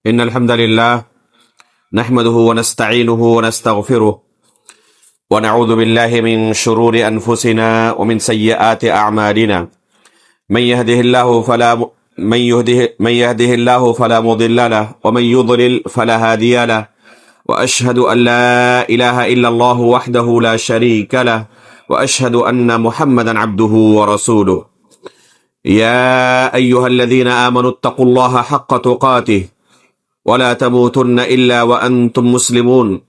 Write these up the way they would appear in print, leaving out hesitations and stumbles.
إن الحمد لله نحمده ونستعينه ونستغفره ونعوذ بالله من شرور أنفسنا ومن سيئات أعمالنا من يهده الله فلا مضل له ومن يضلل فلا هادي له وأشهد أن لا إله إلا الله وحده لا شريك له وأشهد أن محمدا عبده ورسوله يا أيها الذين آمنوا اتقوا الله حق تقاته ولا تموتن إلا وأنتم مسلمون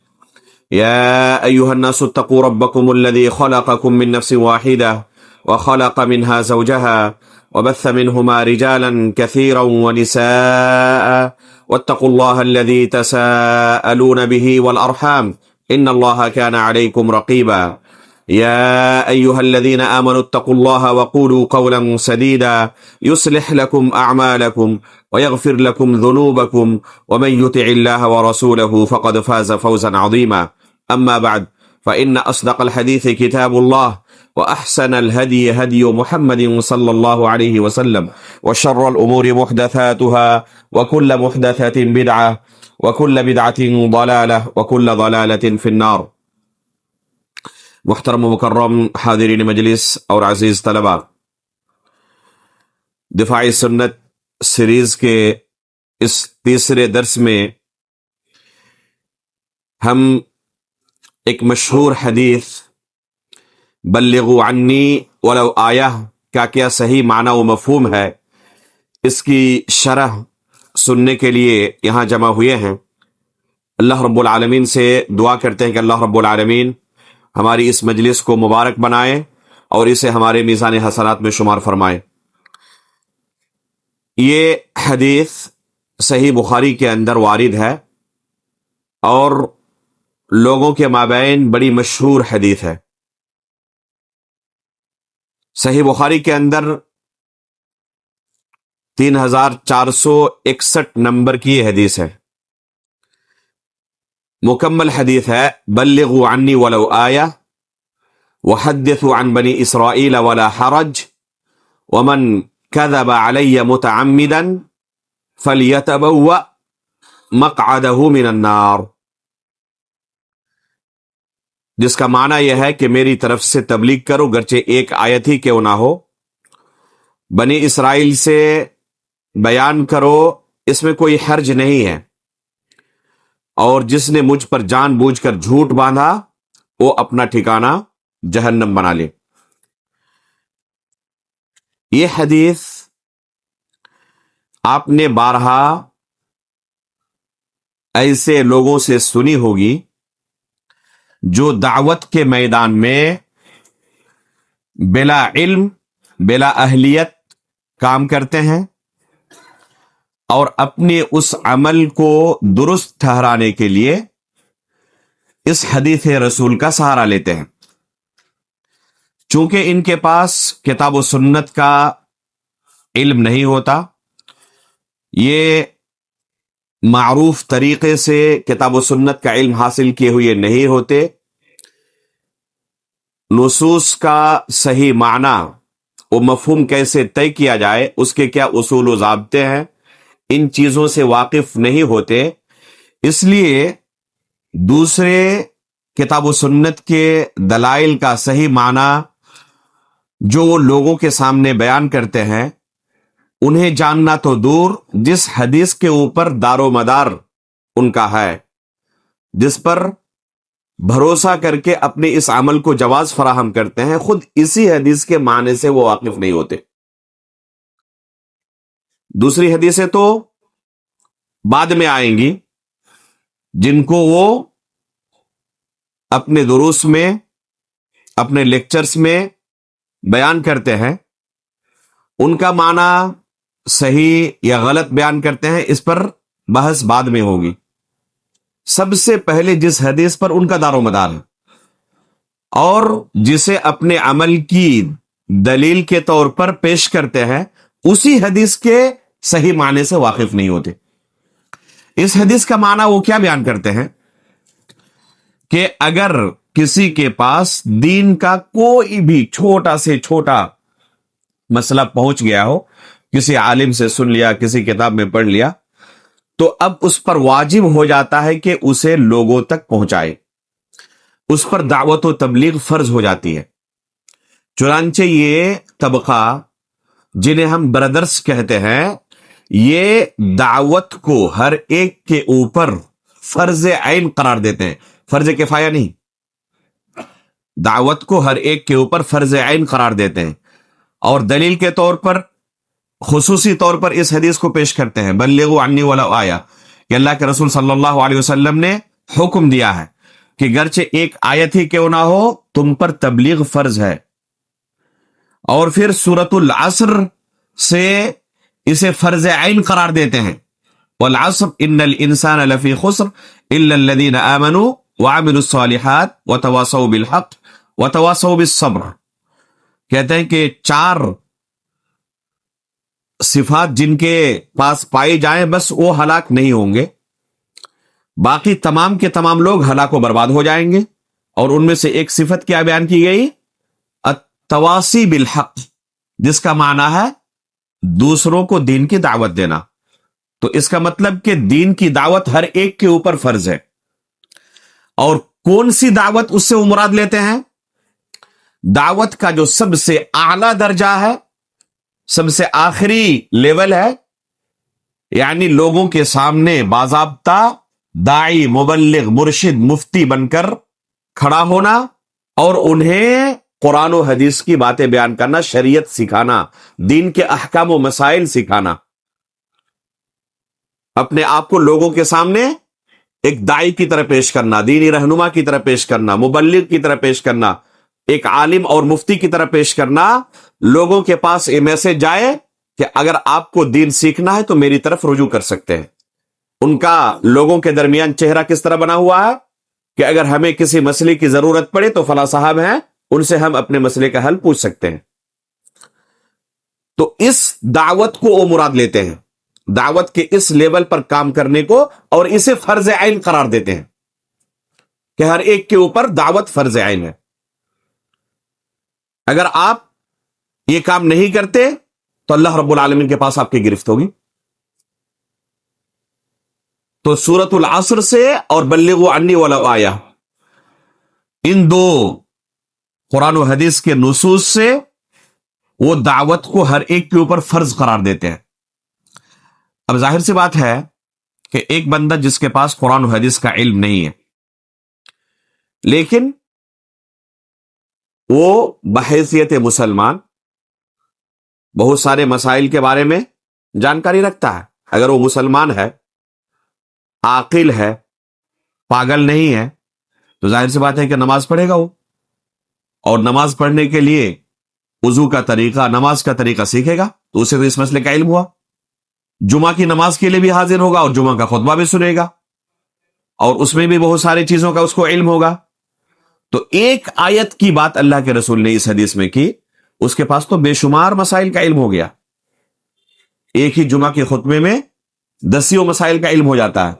يا أيها الناس اتقوا ربكم الذي خلقكم من نفس واحدة وخلق منها زوجها وبث منهما رجالا كثيرا ونساء واتقوا الله الذي تساءلون به والأرحام إن الله كان عليكم رقيبا يا أيها الذين آمنوا اتقوا الله وقولوا قولا سديدا يصلح لكم أعمالكم ويغفر لكم ذنوبكم ومن يطع الله ورسوله فقد فاز فوزا عظيما أما بعد فإن أصدق الحديث كتاب الله وأحسن الهدي هدي محمد صلى الله عليه وسلم وشر الأمور محدثاتها وكل محدثة بدعة وكل بدعة ضلالة وكل ضلالة في النار۔ محترم و مکرم حاضرین مجلس اور عزیز طلباء، دفاع سنت سیریز کے اس تیسرے درس میں ہم ایک مشہور حدیث بلغوا عنی ولو آیہ کا کیا صحیح معنی و مفہوم ہے، اس کی شرح سننے کے لیے یہاں جمع ہوئے ہیں۔ اللہ رب العالمین سے دعا کرتے ہیں کہ اللہ رب العالمین ہماری اس مجلس کو مبارک بنائے اور اسے ہمارے میزان حسنات میں شمار فرمائے۔ یہ حدیث صحیح بخاری کے اندر وارد ہے اور لوگوں کے مابین بڑی مشہور حدیث ہے۔ صحیح بخاری کے اندر 3461 نمبر کی یہ حدیث ہے، مکمل حدیث ہے۔ بلغوا عنی ولو آیہ وحدثوا عن بنی اسرائیل ولا حرج ومن كذب علی متعمدا فلیتبوأ مقعدہ من النار، جس کا معنی یہ ہے کہ میری طرف سے تبلیغ کرو گرچہ ایک آیت ہی کیوں نہ ہو، بنی اسرائیل سے بیان کرو، اس میں کوئی حرج نہیں ہے، اور جس نے مجھ پر جان بوجھ کر جھوٹ باندھا وہ اپنا ٹھکانہ جہنم بنا لے۔ یہ حدیث آپ نے بارہا ایسے لوگوں سے سنی ہوگی جو دعوت کے میدان میں بلا علم بلا اہلیت کام کرتے ہیں اور اپنے اس عمل کو درست ٹھہرانے کے لیے اس حدیث رسول کا سہارا لیتے ہیں۔ چونکہ ان کے پاس کتاب و سنت کا علم نہیں ہوتا، یہ معروف طریقے سے کتاب و سنت کا علم حاصل کیے ہوئے نہیں ہوتے، نصوص کا صحیح معنی و مفہوم کیسے طے کیا جائے، اس کے کیا اصول و ضابطے ہیں، ان چیزوں سے واقف نہیں ہوتے، اس لیے دوسرے کتاب و سنت کے دلائل کا صحیح معنی جو وہ لوگوں کے سامنے بیان کرتے ہیں انہیں جاننا تو دور، جس حدیث کے اوپر دار و مدار ان کا ہے، جس پر بھروسہ کر کے اپنے اس عمل کو جواز فراہم کرتے ہیں، خود اسی حدیث کے معنی سے وہ واقف نہیں ہوتے۔ دوسری حدیثیں تو بعد میں آئیں گی، جن کو وہ اپنے دروس میں اپنے لیکچرز میں بیان کرتے ہیں، ان کا معنی صحیح یا غلط بیان کرتے ہیں، اس پر بحث بعد میں ہوگی۔ سب سے پہلے جس حدیث پر ان کا دار و مدار ہے اور جسے اپنے عمل کی دلیل کے طور پر پیش کرتے ہیں، اسی حدیث کے صحیح معنی سے واقف نہیں ہوتے۔ اس حدیث کا معنی وہ کیا بیان کرتے ہیں کہ اگر کسی کے پاس دین کا کوئی بھی چھوٹا سے چھوٹا مسئلہ پہنچ گیا ہو، کسی عالم سے سن لیا، کسی کتاب میں پڑھ لیا، تو اب اس پر واجب ہو جاتا ہے کہ اسے لوگوں تک پہنچائے، اس پر دعوت و تبلیغ فرض ہو جاتی ہے۔ چنانچہ یہ طبقہ جنہیں ہم برادرز کہتے ہیں، یہ دعوت کو ہر ایک کے اوپر فرض عین قرار دیتے ہیں، فرض کفایہ نہیں، دعوت کو ہر ایک کے اوپر فرض عین قرار دیتے ہیں۔ اور دلیل کے طور پر خصوصی طور پر اس حدیث کو پیش کرتے ہیں، بلغوا عنی ولو آیہ، کہ اللہ کے رسول صلی اللہ علیہ وسلم نے حکم دیا ہے کہ گرچہ ایک آیت ہی کیوں نہ ہو تم پر تبلیغ فرض ہے۔ اور پھر سورۃ العصر سے اسے فرض عین قرار دیتے ہیں، والعصر ان الانسان لفی خسر الا الذین آمنوا وعملوا الصالحات وتواصوا بالحق وتواصوا بالصبر۔ کہتے ہیں کہ 4 صفات جن کے پاس پائی جائیں بس وہ ہلاک نہیں ہوں گے، باقی تمام کے تمام لوگ ہلاک و برباد ہو جائیں گے۔ اور ان میں سے ایک صفت کیا بیان کی گئی؟ التواصی بالحق، جس کا معنی ہے دوسروں کو دین کی دعوت دینا۔ تو اس کا مطلب کہ دین کی دعوت ہر ایک کے اوپر فرض ہے۔ اور کون سی دعوت اس سے وہ مراد لیتے ہیں؟ دعوت کا جو سب سے اعلیٰ درجہ ہے، سب سے آخری لیول ہے، یعنی لوگوں کے سامنے باضابطہ داعی، مبلغ، مرشد، مفتی بن کر کھڑا ہونا اور انہیں قرآن و حدیث کی باتیں بیان کرنا، شریعت سکھانا، دین کے احکام و مسائل سکھانا، اپنے آپ کو لوگوں کے سامنے ایک داعی کی طرح پیش کرنا، دینی رہنما کی طرح پیش کرنا، مبلغ کی طرح پیش کرنا، ایک عالم اور مفتی کی طرح پیش کرنا۔ لوگوں کے پاس یہ میسج جائے کہ اگر آپ کو دین سیکھنا ہے تو میری طرف رجوع کر سکتے ہیں۔ ان کا لوگوں کے درمیان چہرہ کس طرح بنا ہوا ہے کہ اگر ہمیں کسی مسئلے کی ضرورت پڑے تو فلاں صاحب ہیں، ان سے ہم اپنے مسئلے کا حل پوچھ سکتے ہیں۔ تو اس دعوت کو وہ مراد لیتے ہیں، دعوت کے اس لیول پر کام کرنے کو، اور اسے فرض عین قرار دیتے ہیں کہ ہر ایک کے اوپر دعوت فرض عین ہے۔ اگر آپ یہ کام نہیں کرتے تو اللہ رب العالمین کے پاس آپ کی گرفت ہوگی۔ تو سورۃ العصر سے اور بلغوا عنی ولو آیہ، ان 2 قرآن و حدیث کے نصوص سے وہ دعوت کو ہر ایک کے اوپر فرض قرار دیتے ہیں۔ اب ظاہر سی بات ہے کہ ایک بندہ جس کے پاس قرآن و حدیث کا علم نہیں ہے، لیکن وہ بحیثیت مسلمان بہت سارے مسائل کے بارے میں جانکاری رکھتا ہے، اگر وہ مسلمان ہے، عاقل ہے، پاگل نہیں ہے، تو ظاہر سی بات ہے کہ نماز پڑھے گا وہ، اور نماز پڑھنے کے لیے وضو کا طریقہ، نماز کا طریقہ سیکھے گا، تو اسے تو اس مسئلے کا علم ہوا۔ جمعہ کی نماز کے لیے بھی حاضر ہوگا اور جمعہ کا خطبہ بھی سنے گا، اور اس میں بھی بہت ساری چیزوں کا اس کو علم ہوگا۔ تو ایک آیت کی بات اللہ کے رسول نے اس حدیث میں کی، اس کے پاس تو بے شمار مسائل کا علم ہو گیا۔ ایک ہی جمعہ کے خطبے میں 10 مسائل کا علم ہو جاتا ہے۔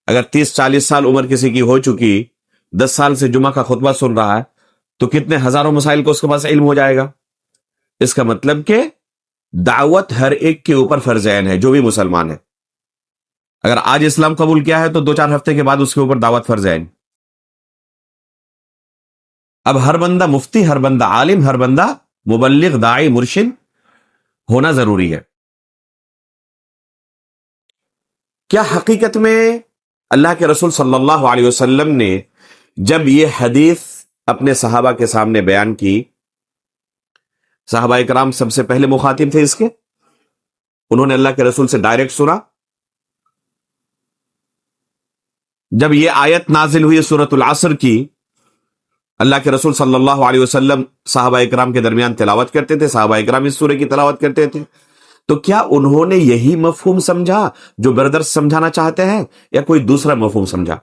اگر 30-40 سال عمر کسی کی ہو چکی، 10 سال سے جمعہ کا خطبہ سن رہا ہے، تو کتنے ہزاروں مسائل کو اس کے پاس علم ہو جائے گا۔ اس کا مطلب کہ دعوت ہر ایک کے اوپر فرض عین ہے، جو بھی مسلمان ہے۔ اگر آج اسلام قبول کیا ہے تو 2-4 ہفتے کے بعد اس کے اوپر دعوت فرض عین۔ اب ہر بندہ مفتی، ہر بندہ عالم، ہر بندہ مبلغ، داعی، مرشد ہونا ضروری ہے۔ کیا حقیقت میں اللہ کے رسول صلی اللہ علیہ وسلم نے جب یہ حدیث اپنے صحابہ کے سامنے بیان کی، صحابہ کرام سب سے پہلے مخاطب تھے اس کے، انہوں نے اللہ کے رسول سے ڈائریکٹ سنا۔ جب یہ آیت نازل ہوئی سورۃ العصر کی، اللہ کے رسول صلی اللہ علیہ وسلم صحابہ کرام کے درمیان تلاوت کرتے تھے، صحابہ کرام اس سورہ کی تلاوت کرتے تھے، تو کیا انہوں نے یہی مفہوم سمجھا جو برادرز سمجھانا چاہتے ہیں، یا کوئی دوسرا مفہوم سمجھا؟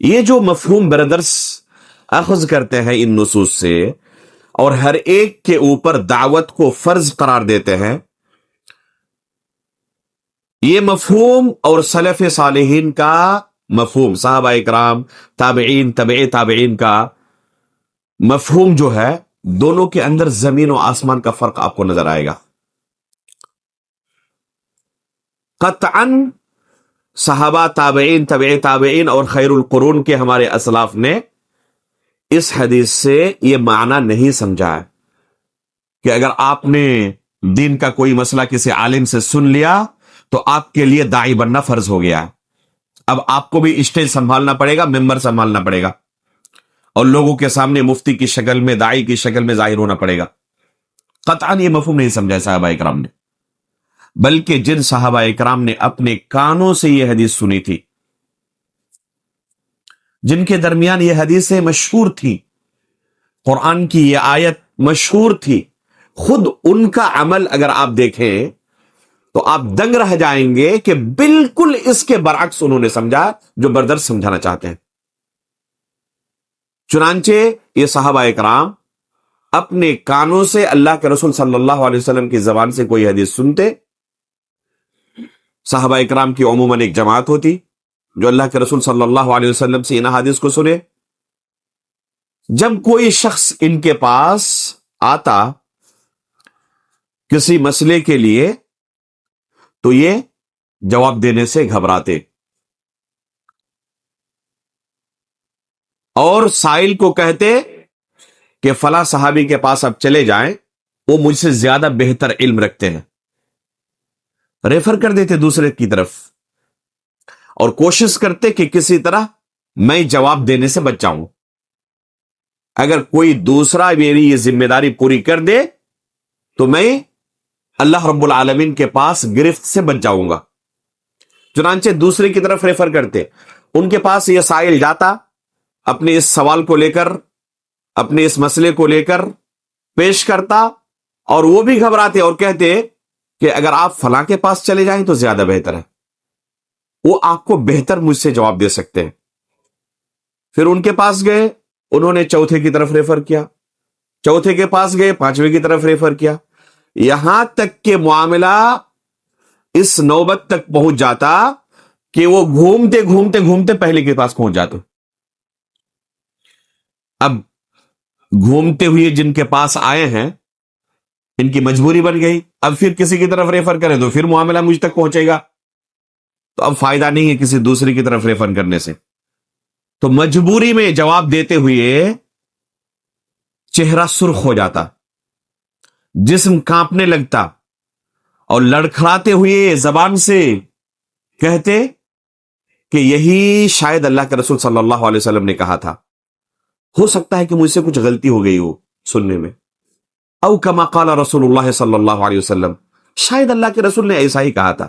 یہ جو مفہوم برادرز اخذ کرتے ہیں ان نصوص سے اور ہر ایک کے اوپر دعوت کو فرض قرار دیتے ہیں، یہ مفہوم اور سلف صالحین کا مفہوم، صحابہ اکرام، تابعین، تبع تابعین کا مفہوم جو ہے، دونوں کے اندر زمین و آسمان کا فرق آپ کو نظر آئے گا۔ قطعاً صحابہ، تابعین، تبع تابعین اور خیر القرون کے ہمارے اسلاف نے اس حدیث سے یہ معنی نہیں سمجھا ہے کہ اگر آپ نے دین کا کوئی مسئلہ کسی عالم سے سن لیا تو آپ کے لیے داعی بننا فرض ہو گیا ہے، اب آپ کو بھی اسٹیج سنبھالنا پڑے گا، ممبر سنبھالنا پڑے گا، اور لوگوں کے سامنے مفتی کی شکل میں، داعی کی شکل میں ظاہر ہونا پڑے گا۔ قطعاً یہ مفہوم نہیں سمجھا صحابہ اکرام نے، بلکہ جن صحابہ اکرام نے اپنے کانوں سے یہ حدیث سنی تھی، جن کے درمیان یہ حدیثیں مشہور تھی، قرآن کی یہ آیت مشہور تھی، خود ان کا عمل اگر آپ دیکھیں تو آپ دنگ رہ جائیں گے کہ بالکل اس کے برعکس انہوں نے سمجھا جو بردر سمجھانا چاہتے ہیں۔ چنانچہ یہ صحابہ اکرام اپنے کانوں سے اللہ کے رسول صلی اللہ علیہ وسلم کی زبان سے کوئی حدیث سنتے۔ صحابہ اکرام کی عموماً ایک جماعت ہوتی جو اللہ کے رسول صلی اللہ علیہ وسلم سے ان حدیث کو سنے۔ جب کوئی شخص ان کے پاس آتا کسی مسئلے کے لیے تو یہ جواب دینے سے گھبراتے اور سائل کو کہتے کہ فلاں صحابی کے پاس اب چلے جائیں، وہ مجھ سے زیادہ بہتر علم رکھتے ہیں، ریفر کر دیتے دوسرے کی طرف، اور کوشش کرتے کہ کسی طرح میں جواب دینے سے بچ جاؤں۔ اگر کوئی دوسرا میری یہ ذمہ داری پوری کر دے تو میں اللہ رب العالمین کے پاس گرفت سے بچ جاؤں گا۔ چنانچہ دوسرے کی طرف ریفر کرتے، ان کے پاس یہ سائل جاتا اپنے اس سوال کو لے کر، اپنے اس مسئلے کو لے کر پیش کرتا، اور وہ بھی گھبراتے اور کہتے کہ اگر آپ فلاں کے پاس چلے جائیں تو زیادہ بہتر ہے، وہ آپ کو بہتر مجھ سے جواب دے سکتے ہیں۔ پھر ان کے پاس گئے، انہوں نے چوتھے کی طرف ریفر کیا، چوتھے کے پاس گئے، پانچویں کی طرف ریفر کیا، یہاں تک کہ معاملہ اس نوبت تک پہنچ جاتا کہ وہ گھومتے گھومتے گھومتے پہلے کے پاس پہنچ جاتے۔ اب گھومتے ہوئے جن کے پاس آئے ہیں ان کی مجبوری بن گئی، اب پھر کسی کی طرف ریفر کریں تو پھر معاملہ مجھ تک پہنچے گا، تو اب فائدہ نہیں ہے کسی دوسری کی طرف ریفر کرنے سے۔ تو مجبوری میں جواب دیتے ہوئے چہرہ سرخ ہو جاتا، جسم کانپنے لگتا، اور لڑکھڑاتے ہوئے زبان سے کہتے کہ یہی شاید اللہ کے رسول صلی اللہ علیہ وسلم نے کہا تھا، ہو سکتا ہے کہ مجھ سے کچھ غلطی ہو گئی ہو سننے میں، او کما قال رسول اللہ صلی اللہ علیہ وسلم، شاید اللہ کے رسول نے ایسا ہی کہا تھا۔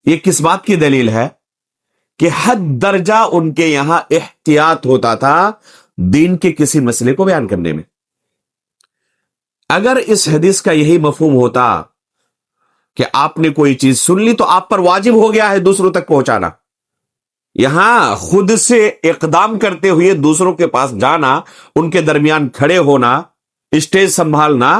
یہ کس بات کی دلیل ہے؟ کہ حد درجہ ان کے یہاں احتیاط ہوتا تھا دین کے کسی مسئلے کو بیان کرنے میں۔ اگر اس حدیث کا یہی مفہوم ہوتا کہ آپ نے کوئی چیز سن لی تو آپ پر واجب ہو گیا ہے دوسروں تک پہنچانا، یہاں خود سے اقدام کرتے ہوئے دوسروں کے پاس جانا، ان کے درمیان کھڑے ہونا، اسٹیج سنبھالنا،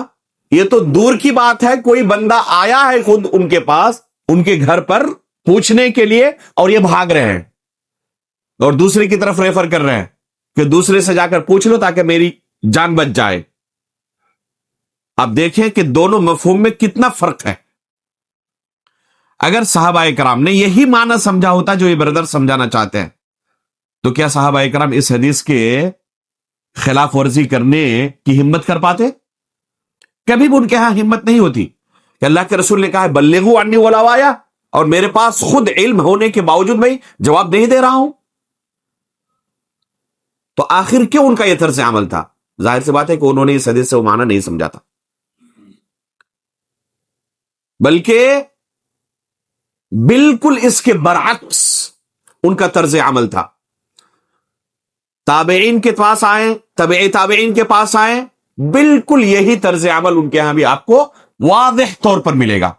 یہ تو دور کی بات ہے، کوئی بندہ آیا ہے خود ان کے پاس، ان کے گھر پر پوچھنے کے لیے، اور یہ بھاگ رہے ہیں اور دوسرے کی طرف ریفر کر رہے ہیں کہ دوسرے سے جا کر پوچھ لو تاکہ میری جان بچ جائے۔ آپ دیکھیں کہ دونوں مفہوم میں کتنا فرق ہے۔ اگر صحابہ کرام نے یہی معنی سمجھا ہوتا جو یہ بردر سمجھانا چاہتے ہیں تو کیا صحابہ کرام اس حدیث کے خلاف ورزی کرنے کی ہمت کر پاتے؟ کبھی بھی ان کے ہاں ہمت نہیں ہوتی کہ اللہ کے رسول نے کہا ہے بلغوا عنی ولو آیا، اور میرے پاس خود علم ہونے کے باوجود میں جواب نہیں دے رہا ہوں۔ تو آخر کیوں ان کا یہ طرز عمل تھا؟ ظاہر سی بات ہے کہ انہوں نے اس حدیث سے وہ معنی نہیں سمجھا تھا، بلکہ بالکل اس کے برعکس ان کا طرز عمل تھا۔ تابعین کے پاس آئیں، تبع تابعین کے پاس آئیں، بالکل یہی طرز عمل ان کے ہاں بھی آپ کو واضح طور پر ملے گا۔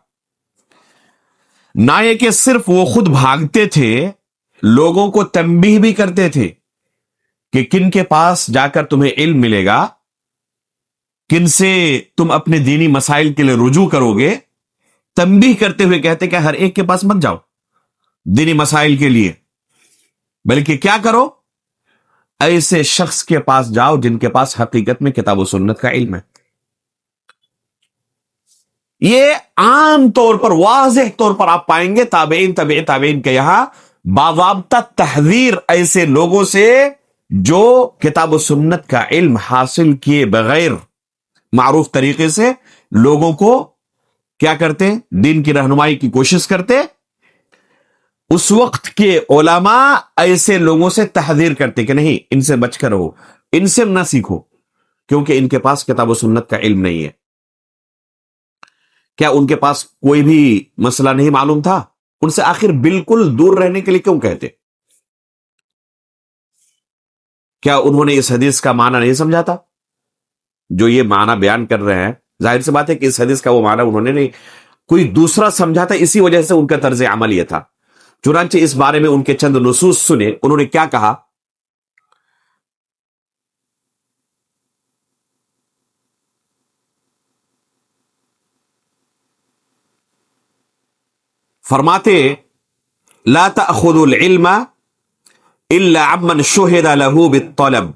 نہ یہ کہ صرف وہ خود بھاگتے تھے، لوگوں کو تنبیہ بھی کرتے تھے کہ کن کے پاس جا کر تمہیں علم ملے گا، کن سے تم اپنے دینی مسائل کے لیے رجوع کرو گے، تنبیہ کرتے ہوئے کہتے کہ ہر ایک کے پاس مت جاؤ دینی مسائل کے لیے، بلکہ کیا کرو، ایسے شخص کے پاس جاؤ جن کے پاس حقیقت میں کتاب و سنت کا علم ہے۔ یہ عام طور پر واضح طور پر آپ پائیں گے تابعین تبع تابعین کے یہاں باضابطہ تحذیر ایسے لوگوں سے جو کتاب و سنت کا علم حاصل کیے بغیر معروف طریقے سے لوگوں کو کیا کرتے، دین کی رہنمائی کی کوشش کرتے. اس وقت کے علماء ایسے لوگوں سے تحذیر کرتے کہ نہیں، ان سے بچ کر رہو، ان سے نہ سیکھو، کیونکہ ان کے پاس کتاب و سنت کا علم نہیں ہے. کیا ان کے پاس کوئی بھی مسئلہ نہیں معلوم تھا؟ ان سے آخر بالکل دور رہنے کے لیے کیوں کہتے؟ کیا انہوں نے اس حدیث کا معنی نہیں سمجھا تھا؟ جو یہ معنی بیان کر رہے ہیں، ظاہر سی بات ہے کہ اس حدیث کا وہ معنی انہوں نے نہیں، کوئی دوسرا سمجھا تھا، اسی وجہ سے ان کا طرز عمل یہ تھا. چنانچہ اس بارے میں ان کے چند نصوص سنے. انہوں نے کیا کہا؟ فرماتے لا تأخذوا العلم الا عمن شهد له بالطلب.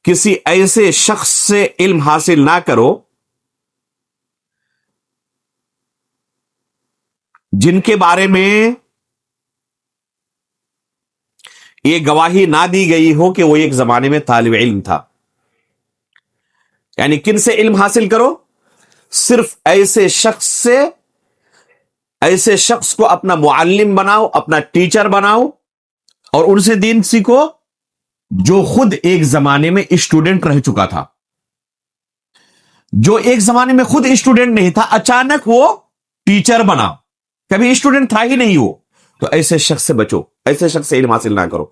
کسی ایسے شخص سے علم حاصل نہ کرو جن کے بارے میں یہ گواہی نہ دی گئی ہو کہ وہ ایک زمانے میں طالب علم تھا. یعنی کن سے علم حاصل کرو؟ صرف ایسے شخص سے، ایسے شخص کو اپنا معلم بناؤ، اپنا ٹیچر بناؤ اور ان سے دین سیکھو جو خود ایک زمانے میں اسٹوڈنٹ رہ چکا تھا. جو ایک زمانے میں خود اسٹوڈنٹ نہیں تھا، اچانک وہ ٹیچر بنا، کبھی اسٹوڈنٹ تھا ہی نہیں وہ، تو ایسے شخص سے بچو، ایسے شخص سے علم حاصل نہ کرو.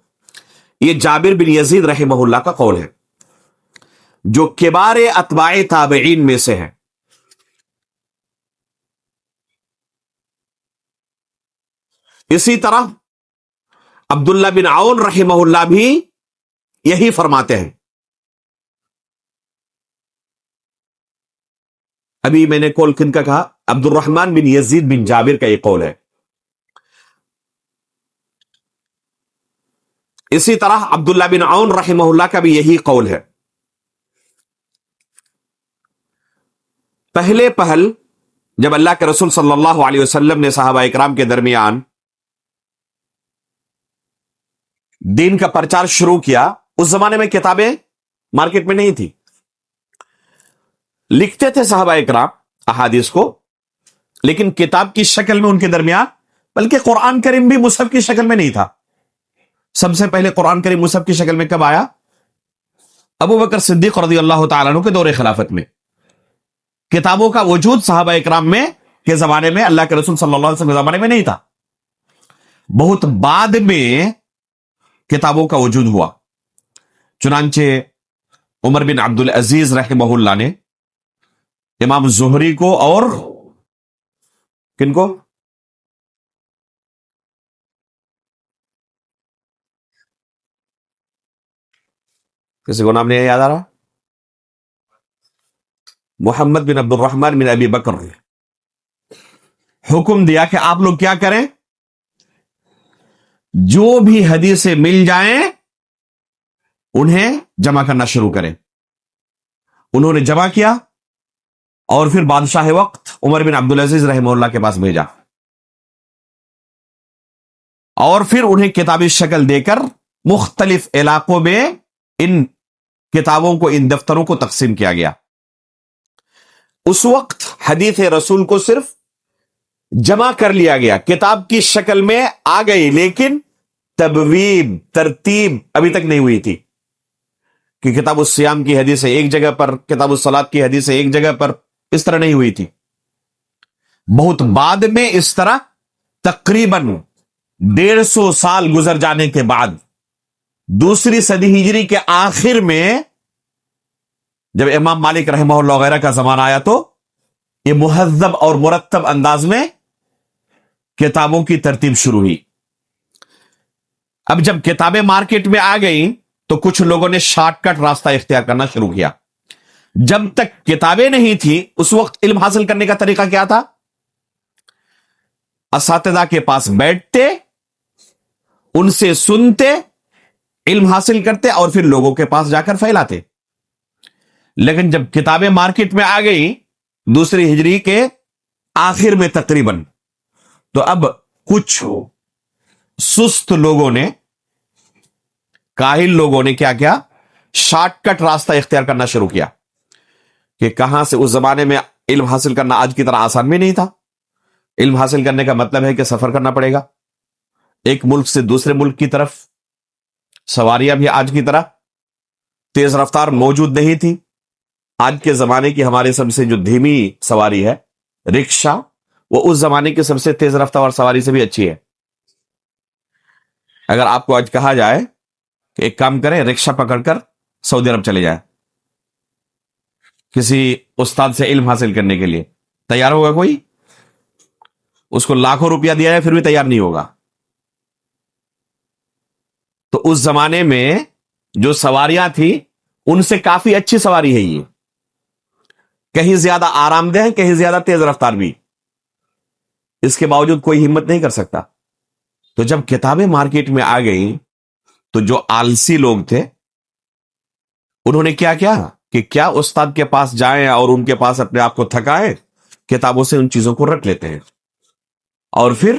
یہ جابر بن یزید رحمہ اللہ کا قول ہے، جو کبار اتباع تابعین میں سے ہے. اسی طرح عبداللہ بن عون رحمہ اللہ بھی یہی فرماتے ہیں. ابھی میں نے قول کن کا کہا؟ عبد الرحمن بن یزید بن جابر کا یہ قول ہے. اسی طرح عبداللہ بن عون رحمہ اللہ کا بھی یہی قول ہے. پہلے پہل جب اللہ کے رسول صلی اللہ علیہ وسلم نے صحابہ اکرام کے درمیان دین کا پرچار شروع کیا، اس زمانے میں کتابیں مارکیٹ میں نہیں تھی. لکھتے تھے صحابہ اکرام احادیث کو، لیکن کتاب کی شکل میں ان کے درمیان، بلکہ قرآن کریم بھی مصحف کی شکل میں نہیں تھا. سب سے پہلے قرآن کریم مصحف کی شکل میں کب آیا؟ ابو بکر صدیق رضی اللہ تعالیٰ عنہ کے دور خلافت میں. کتابوں کا وجود صحابہ اکرام میں کے زمانے میں، اللہ کے رسول صلی اللہ علیہ وسلم کے زمانے میں نہیں تھا. بہت بعد میں کتابوں کا وجود ہوا. چنانچہ عمر بن عبد العزیز رحمہ اللہ نے امام زہری کو اور کن کو؟ کسی کو نام نہیں یاد آ رہا؟ محمد بن عبد الرحمن بن ابی بکر نے حکم دیا کہ آپ لوگ کیا کریں، جو بھی حدیثیں مل جائیں انہیں جمع کرنا شروع کریں. انہوں نے جمع کیا اور پھر بادشاہ وقت عمر بن عبدالعزیز رحمہ اللہ کے پاس بھیجا، اور پھر انہیں کتابی شکل دے کر مختلف علاقوں میں ان کتابوں کو، ان دفتروں کو تقسیم کیا گیا. اس وقت حدیث رسول کو صرف جمع کر لیا گیا، کتاب کی شکل میں آ گئی، لیکن تبویب، ترتیب ابھی تک نہیں ہوئی تھی کہ کتاب الصیام کی حدیث ایک جگہ پر، کتاب الصلاۃ کی حدیث ایک جگہ پر، اس طرح نہیں ہوئی تھی. بہت بعد میں اس طرح تقریباً 150 سال گزر جانے کے بعد، دوسری صدی ہجری کے آخر میں جب امام مالک رحمہ اللہ وغیرہ کا زمانہ آیا، تو یہ مہذب اور مرتب انداز میں کتابوں کی ترتیب شروع ہوئی. اب جب کتابیں مارکیٹ میں آ گئیں تو کچھ لوگوں نے شارٹ کٹ راستہ اختیار کرنا شروع کیا. جب تک کتابیں نہیں تھی اس وقت علم حاصل کرنے کا طریقہ کیا تھا؟ اساتذہ کے پاس بیٹھتے، ان سے سنتے، علم حاصل کرتے اور پھر لوگوں کے پاس جا کر پھیلاتے. لیکن جب کتابیں مارکیٹ میں آ گئی دوسری ہجری کے آخر میں تقریباً، تو اب کچھ سست لوگوں نے، کاہل لوگوں نے کیا کیا، شارٹ کٹ راستہ اختیار کرنا شروع کیا کہ کہاں سے، اس زمانے میں علم حاصل کرنا آج کی طرح آسان بھی نہیں تھا. علم حاصل کرنے کا مطلب ہے کہ سفر کرنا پڑے گا ایک ملک سے دوسرے ملک کی طرف. سواریاں بھی آج کی طرح تیز رفتار موجود نہیں تھی. آج کے زمانے کی ہمارے سب سے جو دھیمی سواری ہے رکشا، وہ اس زمانے کی سب سے تیز رفتار سواری سے بھی اچھی ہے. اگر آپ کو آج کہا جائے کہ ایک کام کریں، رکشا پکڑ کر سعودی عرب چلے جائیں کسی استاد سے علم حاصل کرنے کے لیے، تیار ہوگا کوئی؟ اس کو لاکھوں روپیہ دیا جائے پھر بھی تیار نہیں ہوگا. تو اس زمانے میں جو سواریاں تھیں ان سے کافی اچھی سواری ہے یہ، کہیں زیادہ آرام دہ ہے، کہیں زیادہ تیز رفتار بھی. اس کے باوجود کوئی ہمت نہیں کر سکتا. تو جب کتابیں مارکیٹ میں آ گئیں تو جو آلسی لوگ تھے انہوں نے کیا کیا کہ کیا استاد کے پاس جائیں اور ان کے پاس اپنے آپ کو تھکائیں، کتابوں سے ان چیزوں کو رٹ لیتے ہیں اور پھر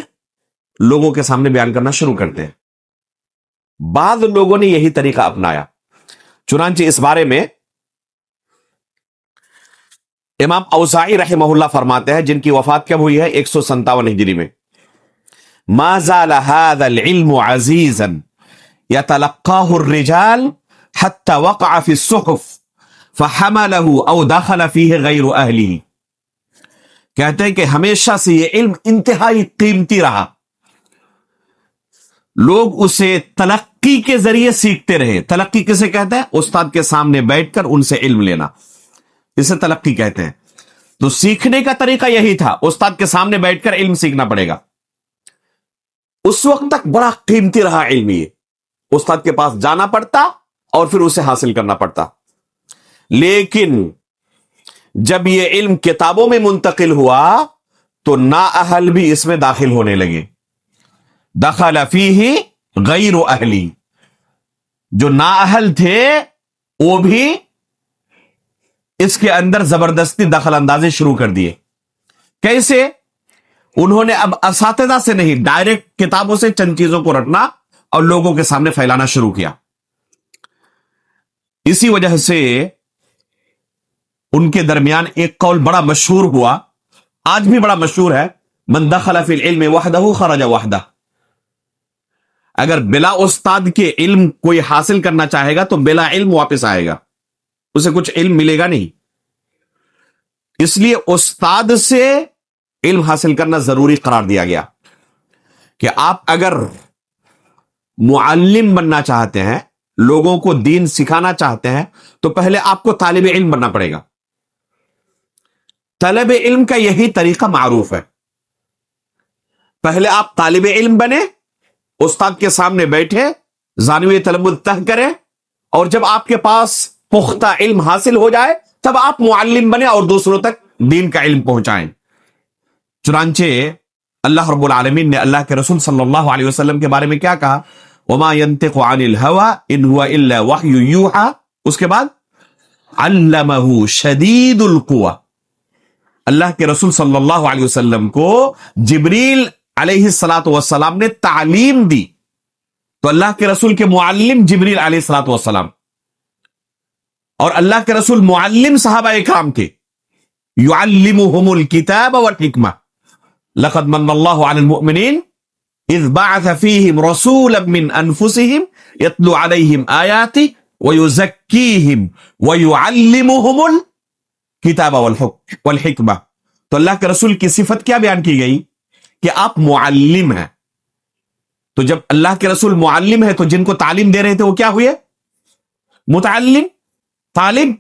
لوگوں کے سامنے بیان کرنا شروع کرتے ہیں. بعض لوگوں نے یہی طریقہ اپنایا. چنانچہ اس بارے میں امام اوزاعی رحمہ اللہ فرماتے ہیں، جن کی وفات کب ہوئی ہے؟ 157 ہجری میں. ما زال هذا العلم عزيزا يتلقاه الرجال حتى وقع في الصحف فحمله او دخل فيه غير اهله. کہتے ہیں کہ ہمیشہ سے یہ علم انتہائی قیمتی رہا، لوگ اسے تلقی کے ذریعے سیکھتے رہے. تلقی کسے کہتے ہیں؟ استاد کے سامنے بیٹھ کر ان سے علم لینا، اسے تلقی کہتے ہیں. تو سیکھنے کا طریقہ یہی تھا، استاد کے سامنے بیٹھ کر علم سیکھنا پڑے گا. اس وقت تک بڑا قیمتی رہا علم، یہ استاد کے پاس جانا پڑتا اور پھر اسے حاصل کرنا پڑتا. لیکن جب یہ علم کتابوں میں منتقل ہوا تو نااہل بھی اس میں داخل ہونے لگے. دخل فیہ غیر اہلی، جو نااہل تھے وہ بھی اس کے اندر زبردستی دخل اندازی شروع کر دیے. کیسے؟ انہوں نے اب اساتذہ سے نہیں، ڈائریکٹ کتابوں سے چند چیزوں کو رٹنا اور لوگوں کے سامنے پھیلانا شروع کیا. اسی وجہ سے ان کے درمیان ایک قول بڑا مشہور ہوا، آج بھی بڑا مشہور ہے، من دخل فی العلم وحدہ خرج وحدہ. اگر بلا استاد کے علم کوئی حاصل کرنا چاہے گا تو بلا علم واپس آئے گا، اسے کچھ علم ملے گا نہیں. اس لیے استاد سے علم حاصل کرنا ضروری قرار دیا گیا کہ آپ اگر معلم بننا چاہتے ہیں، لوگوں کو دین سکھانا چاہتے ہیں، تو پہلے آپ کو طالب علم بننا پڑے گا. طلب علم کا یہی طریقہ معروف ہے. پہلے آپ طالب علم بنے، استاد کے سامنے بیٹھے، زانوی تلمذ طے کریں، اور جب آپ کے پاس پختہ علم حاصل ہو جائے تب آپ معلم بنے اور دوسروں تک دین کا علم پہنچائیں. چنانچہ اللہ رب العالمین نے اللہ کے رسول صلی اللہ علیہ وسلم کے بارے میں کیا کہا؟ وما ينطق عن الهوى ان هو الا وحی یوحى. اس کے بعد علمہ شدید القوى. اللہ کے رسول صلی اللہ علیہ وسلم کو جبریل علیہ الصلوۃ والسلام نے تعلیم دی. تو اللہ کے رسول کے معلم جبریل علیہ الصلوۃ والسلام، اور اللہ کے رسول معلم صحابہ اکرام کے، يعلمهم الكتاب والحکمہ. لقد من اللہ علی المؤمنین اذ بعث فیہم رسولا من انفسہم یتلو علیہم آیاتی ویزکیہم ویعلمهم الکتاب والحکمہ. تو اللہ کے رسول کی صفت کیا بیان کی گئی؟ کہ آپ معلم ہیں. تو جب اللہ کے رسول معلم ہے تو جن کو تعلیم دے رہے تھے وہ کیا ہوئے؟ متعلم، طالب.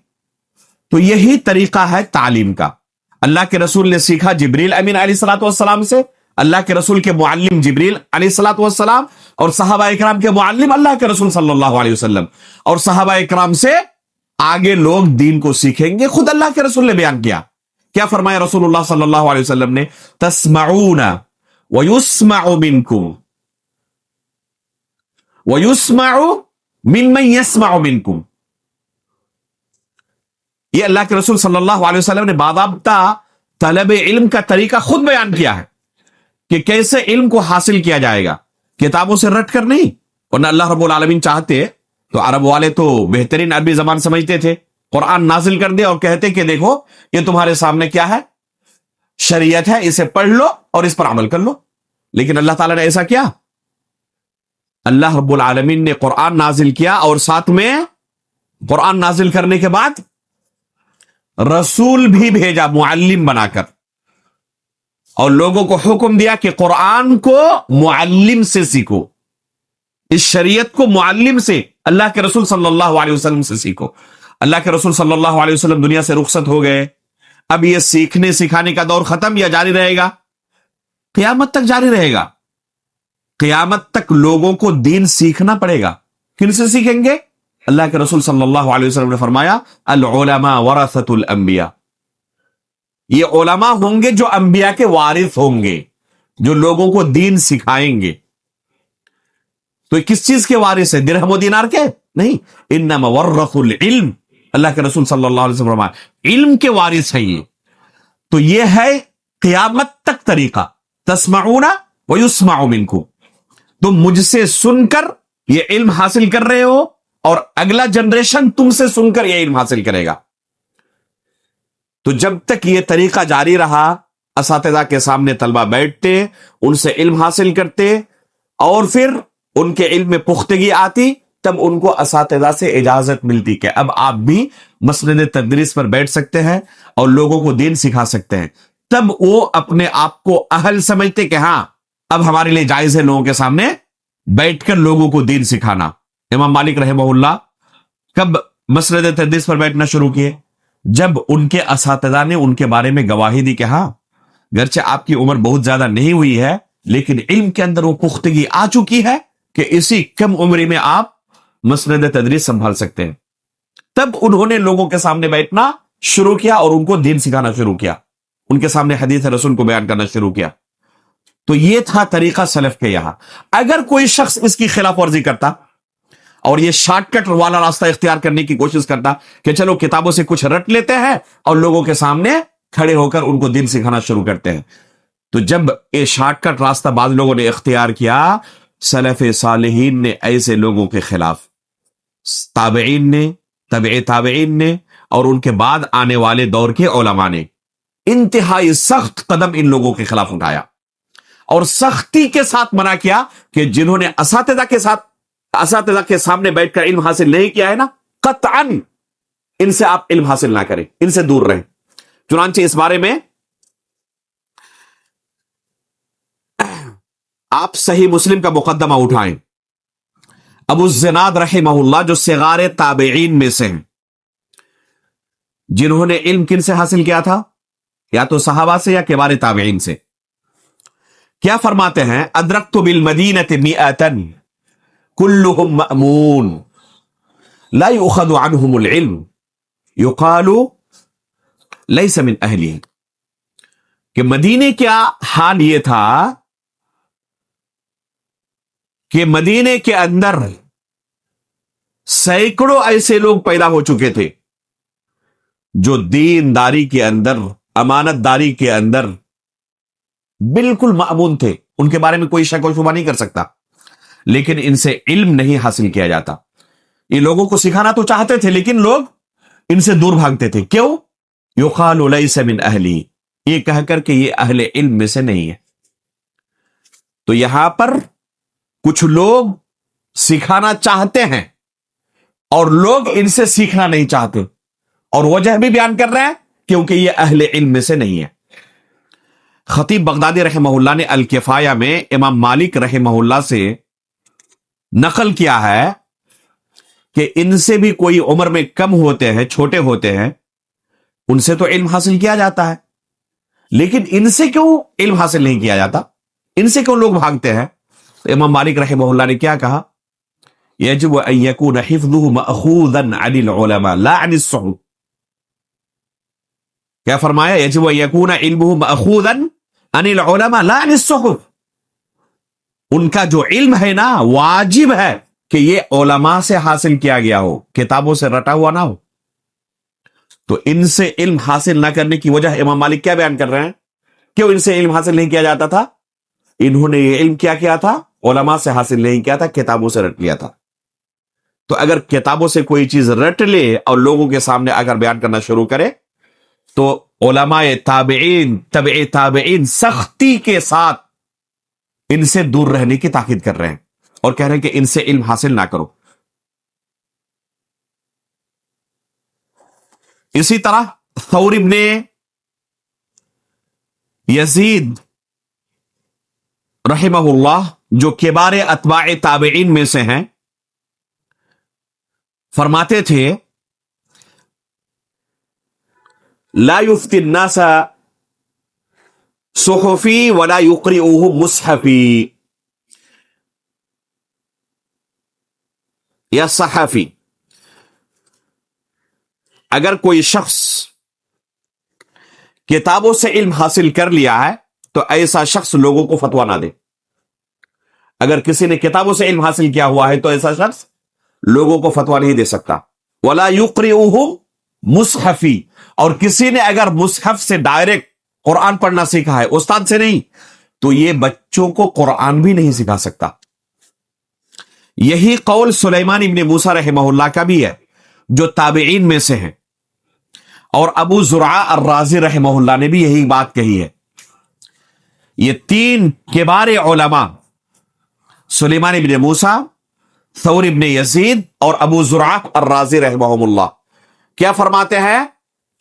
تو یہی طریقہ ہے تعلیم کا. اللہ کے رسول نے سیکھا جبریل امین علیہ الصلوۃ والسلام سے، اللہ کے رسول کے معلم جبریل علیہ الصلوۃ والسلام، اور صحابہ اکرام کے معلم اللہ کے رسول صلی اللہ علیہ وسلم. اور صحابہ اکرام سے آگے لوگ دین کو سیکھیں گے. خود اللہ کے رسول نے بیان کیا، کیا فرمایا رسول اللہ صلی اللہ علیہ وسلم نے؟ تسمعون ویسمع منکم ویسمع ممن یسمع منکم. یہ اللہ کے رسول صلی اللہ علیہ وسلم نے باضابطہ طلب علم کا طریقہ خود بیان کیا ہے کہ کیسے علم کو حاصل کیا جائے گا، کتابوں سے رٹ کر نہیں۔ ورنہ اللہ رب العالمین چاہتے تو عرب والے تو بہترین عربی زبان سمجھتے تھے، قرآن نازل کر دے اور کہتے کہ دیکھو یہ تمہارے سامنے کیا ہے، شریعت ہے، اسے پڑھ لو اور اس پر عمل کر لو۔ لیکن اللہ تعالیٰ نے ایسا کیا؟ اللہ رب العالمین نے قرآن نازل کیا اور ساتھ میں قرآن نازل کرنے کے بعد رسول بھی بھیجا معلم بنا کر، اور لوگوں کو حکم دیا کہ قرآن کو معلم سے سیکھو، اس شریعت کو معلم سے، اللہ کے رسول صلی اللہ علیہ وسلم سے سیکھو۔ اللہ کے رسول صلی اللہ علیہ وسلم دنیا سے رخصت ہو گئے، اب یہ سیکھنے سکھانے کا دور ختم یا جاری رہے گا؟ قیامت تک جاری رہے گا۔ قیامت تک لوگوں کو دین سیکھنا پڑے گا۔ کن سے سیکھیں گے؟ اللہ کے رسول صلی اللہ علیہ وسلم نے فرمایا العلماء ورثۃ الانبیاء، یہ علماء ہوں گے جو انبیاء کے وارث ہوں گے، جو لوگوں کو دین سکھائیں گے۔ تو یہ کس چیز کے وارث ہے؟ درہم و دینار کے نہیں، انما ورثوا العلم، اللہ کے رسول صلی اللہ علیہ وسلم فرمایا علم کے وارث ہیں یہ۔ تو یہ ہے قیامت تک طریقہ، تسمعون ویسمع منکم، تم مجھ سے سن کر یہ علم حاصل کر رہے ہو اور اگلا جنریشن تم سے سن کر یہ علم حاصل کرے گا۔ تو جب تک یہ طریقہ جاری رہا، اساتذہ کے سامنے طلبہ بیٹھتے، ان سے علم حاصل کرتے، اور پھر ان کے علم میں پختگی آتی، تب ان کو اساتذہ سے اجازت ملتی کہ اب آپ بھی مسند تدریس پر بیٹھ سکتے ہیں اور لوگوں کو دین سکھا سکتے ہیں۔ تب وہ اپنے آپ کو اہل سمجھتے کہ ہاں اب ہمارے لیے جائز ہے لوگوں کے سامنے بیٹھ کر لوگوں کو دین سکھانا۔ امام مالک رحمہ اللہ کب مسند تدریس پر بیٹھنا شروع کیے؟ جب ان کے اساتذہ نے ان کے بارے میں گواہی دی کہ ہاں گرچہ آپ کی عمر بہت زیادہ نہیں ہوئی ہے لیکن علم کے اندر وہ پختگی آ چکی ہے کہ اسی کم عمری میں آپ مسند تدریس سنبھال سکتے ہیں۔ تب انہوں نے لوگوں کے سامنے بیٹھنا شروع کیا اور ان کو دین سکھانا شروع کیا، ان کے سامنے حدیث رسول کو بیان کرنا شروع کیا۔ تو یہ تھا طریقہ سلف کے یہاں۔ اگر کوئی شخص اس کی خلاف ورزی کرتا اور یہ شارٹ کٹ والا راستہ اختیار کرنے کی کوشش کرتا کہ چلو کتابوں سے کچھ رٹ لیتے ہیں اور لوگوں کے سامنے کھڑے ہو کر ان کو دین سکھانا شروع کرتے ہیں، تو جب یہ شارٹ کٹ راستہ بعض لوگوں نے اختیار کیا، سلف صالحین نے ایسے لوگوں کے خلاف، تابعین نے، تبع تابعین نے، اور ان کے بعد آنے والے دور کے علماء نے انتہائی سخت قدم ان لوگوں کے خلاف اٹھایا اور سختی کے ساتھ منع کیا کہ جنہوں نے اساتذہ کے سامنے بیٹھ کر علم حاصل نہیں کیا ہے نا، قطعاً ان سے آپ علم حاصل نہ کریں، ان سے دور رہیں۔ چنانچہ اس بارے میں آپ صحیح مسلم کا مقدمہ اٹھائیں، ابو الزناد رحمہ اللہ جو صغار تابعین میں سے ہیں، جنہوں نے علم کن سے حاصل کیا تھا؟ یا تو صحابہ سے یا کبار تابعین سے۔ کیا فرماتے ہیں؟ ادرکت بالمدینۃ مئۃ کلہم مأمون لا یؤخذ عنہم العلم یقال لیس من اہلہ، کہ مدینے کا حال یہ تھا کہ مدینے کے اندر سینکڑوں ایسے لوگ پیدا ہو چکے تھے جو دینداری کے اندر، امانت داری کے اندر بالکل مأمون تھے، ان کے بارے میں کوئی شک و شبہ نہیں کر سکتا، لیکن ان سے علم نہیں حاصل کیا جاتا۔ یہ لوگوں کو سکھانا تو چاہتے تھے لیکن لوگ ان سے دور بھاگتے تھے۔ کیوں؟ یقال لیس من اہلی، یہ کہہ کر کہ یہ اہل علم میں سے نہیں ہے۔ تو یہاں پر کچھ لوگ سکھانا چاہتے ہیں اور لوگ ان سے سیکھنا نہیں چاہتے، اور وجہ بھی بیان کر رہے ہیں کیونکہ یہ اہل علم میں سے نہیں ہے۔ خطیب بغدادی رحمہ اللہ نے الکفایہ میں امام مالک رحمہ اللہ سے نقل کیا ہے کہ ان سے بھی کوئی عمر میں کم ہوتے ہیں، چھوٹے ہوتے ہیں، ان سے تو علم حاصل کیا جاتا ہے، لیکن ان سے کیوں علم حاصل نہیں کیا جاتا؟ ان سے کیوں لوگ بھاگتے ہیں؟ تو امام مالک رحمہ اللہ نے کیا کہا؟ یجب ان یکون حفظه مأخوذا عن العلماء لا عن الصحف۔ کیا فرمایا؟ یجب ان یکون علمه مأخوذا عن العلماء لا عن الصحف، ان کا جو علم ہے نا واجب ہے کہ یہ علماء سے حاصل کیا گیا ہو، کتابوں سے رٹا ہوا نہ ہو۔ تو ان سے علم حاصل نہ کرنے کی وجہ امام مالک کیا بیان کر رہے ہیں؟ کیوں ان سے علم حاصل نہیں کیا جاتا تھا؟ انہوں نے یہ علم کیا تھا؟ علماء سے حاصل نہیں کیا تھا، کتابوں سے رٹ لیا تھا۔ تو اگر کتابوں سے کوئی چیز رٹ لے اور لوگوں کے سامنے اگر بیان کرنا شروع کرے تو علماء تابعین، تبع تابعین سختی کے ساتھ ان سے دور رہنے کی تاکید کر رہے ہیں اور کہہ رہے ہیں کہ ان سے علم حاصل نہ کرو۔ اسی طرح ثور ابن یزید رحمہ اللہ جو کبار اتباع تابعین میں سے ہیں، فرماتے تھے لا یفتی الناس صحفی ولا یقرئوہ مصحفی یا صحفی۔ اگر کوئی شخص کتابوں سے علم حاصل کر لیا ہے تو ایسا شخص لوگوں کو فتویٰ نہ دے۔ اگر کسی نے کتابوں سے علم حاصل کیا ہوا ہے تو ایسا شخص لوگوں کو فتویٰ نہیں دے سکتا۔ ولا یقرئوہ مصحفی، اور کسی نے اگر مصحف سے ڈائریکٹ قرآن پڑھنا سیکھا ہے، استاد سے نہیں، تو یہ بچوں کو قرآن بھی نہیں سکھا سکتا۔ یہی قول سلیمان ابن موسیٰ رحمہ اللہ کا بھی ہے جو تابعین میں سے ہیں، اور ابو زرعہ الرازی رحمہ اللہ نے بھی یہی بات کہی ہے۔ یہ تین کبار علماء سلیمان ابن موسیٰ، ثور ابن یزید اور ابو زرعہ الرازی رحمہ اللہ کیا فرماتے ہیں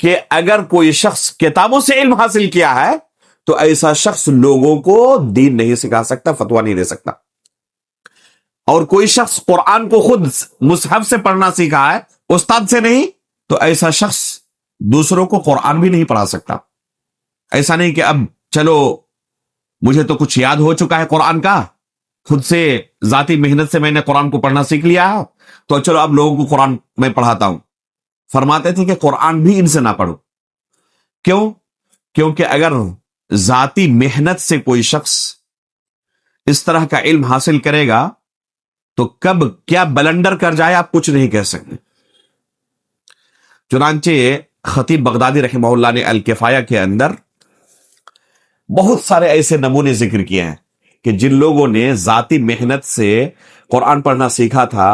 کہ اگر کوئی شخص کتابوں سے علم حاصل کیا ہے تو ایسا شخص لوگوں کو دین نہیں سکھا سکتا، فتویٰ نہیں دے سکتا۔ اور کوئی شخص قرآن کو خود مصحف سے پڑھنا سیکھا ہے، استاد سے نہیں، تو ایسا شخص دوسروں کو قرآن بھی نہیں پڑھا سکتا۔ ایسا نہیں کہ اب چلو مجھے تو کچھ یاد ہو چکا ہے قرآن کا، خود سے ذاتی محنت سے میں نے قرآن کو پڑھنا سیکھ لیا تو چلو اب لوگوں کو قرآن میں پڑھاتا ہوں۔ فرماتے تھے کہ قرآن بھی ان سے نہ پڑھو۔ کیوں؟ کیونکہ اگر ذاتی محنت سے کوئی شخص اس طرح کا علم حاصل کرے گا تو کب کیا بلنڈر کر جائے آپ کچھ نہیں کہہ سکتے۔ چنانچہ خطیب بغدادی رحمہ اللہ نے الکفایہ کے اندر بہت سارے ایسے نمونے ذکر کیے ہیں کہ جن لوگوں نے ذاتی محنت سے قرآن پڑھنا سیکھا تھا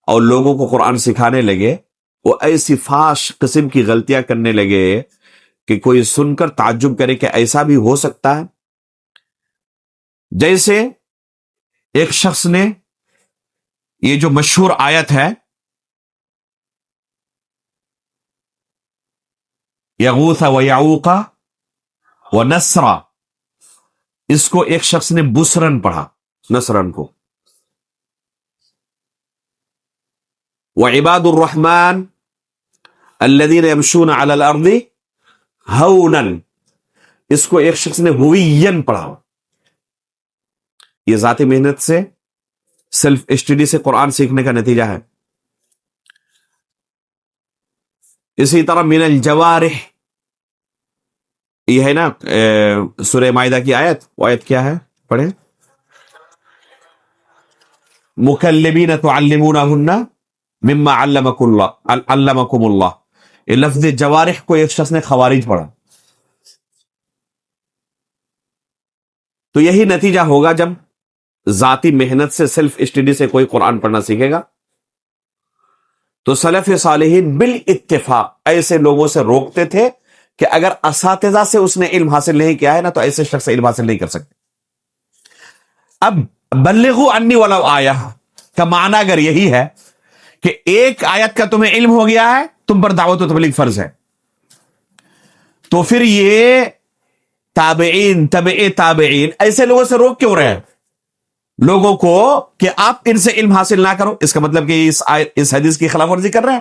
اور لوگوں کو قرآن سکھانے لگے، وہ ایسی فاش قسم کی غلطیاں کرنے لگے کہ کوئی سن کر تعجب کرے کہ ایسا بھی ہو سکتا ہے۔ جیسے ایک شخص نے یہ جو مشہور آیت ہے یغوث و یعوق و نسرا، اس کو ایک شخص نے بسرن پڑھا، نسرن کو۔ وعباد الرحمن الذین یمشون علی الارض ہونا، اس کو ایک شخص نے ہوین پڑھا۔ یہ ذاتی محنت سے، سیلف اسٹڈی سے قرآن سیکھنے کا نتیجہ ہے۔ اسی طرح من الجوارح، یہ ہے نا سورہ مائدہ کی آیت، وہ آیت کیا ہے پڑھیں؟ مکلبین تعلمونہن مما علمکم اللہ۔ یہ لفظ جوارح کو ایک شخص نے خوارج پڑھا۔ تو یہی نتیجہ ہوگا جب ذاتی محنت سے، سیلف اسٹڈی سے کوئی قرآن پڑھنا سیکھے گا۔ تو سلف صالحین بالاتفاق ایسے لوگوں سے روکتے تھے کہ اگر اساتذہ سے اس نے علم حاصل نہیں کیا ہے نا تو ایسے شخص علم حاصل نہیں کر سکتے۔ اب بلغوا انی ولو آیہ کا معنی اگر یہی ہے کہ ایک آیت کا تمہیں علم ہو گیا ہے، تم پر دعوت و تبلیغ فرض ہے، تو پھر یہ تابعین، تبع تابعین ایسے لوگوں سے روک کیوں رہے ہیں لوگوں کو کہ آپ ان سے علم حاصل نہ کرو؟ اس کا مطلب کہ اس حدیث کی خلاف ورزی کر رہے ہیں۔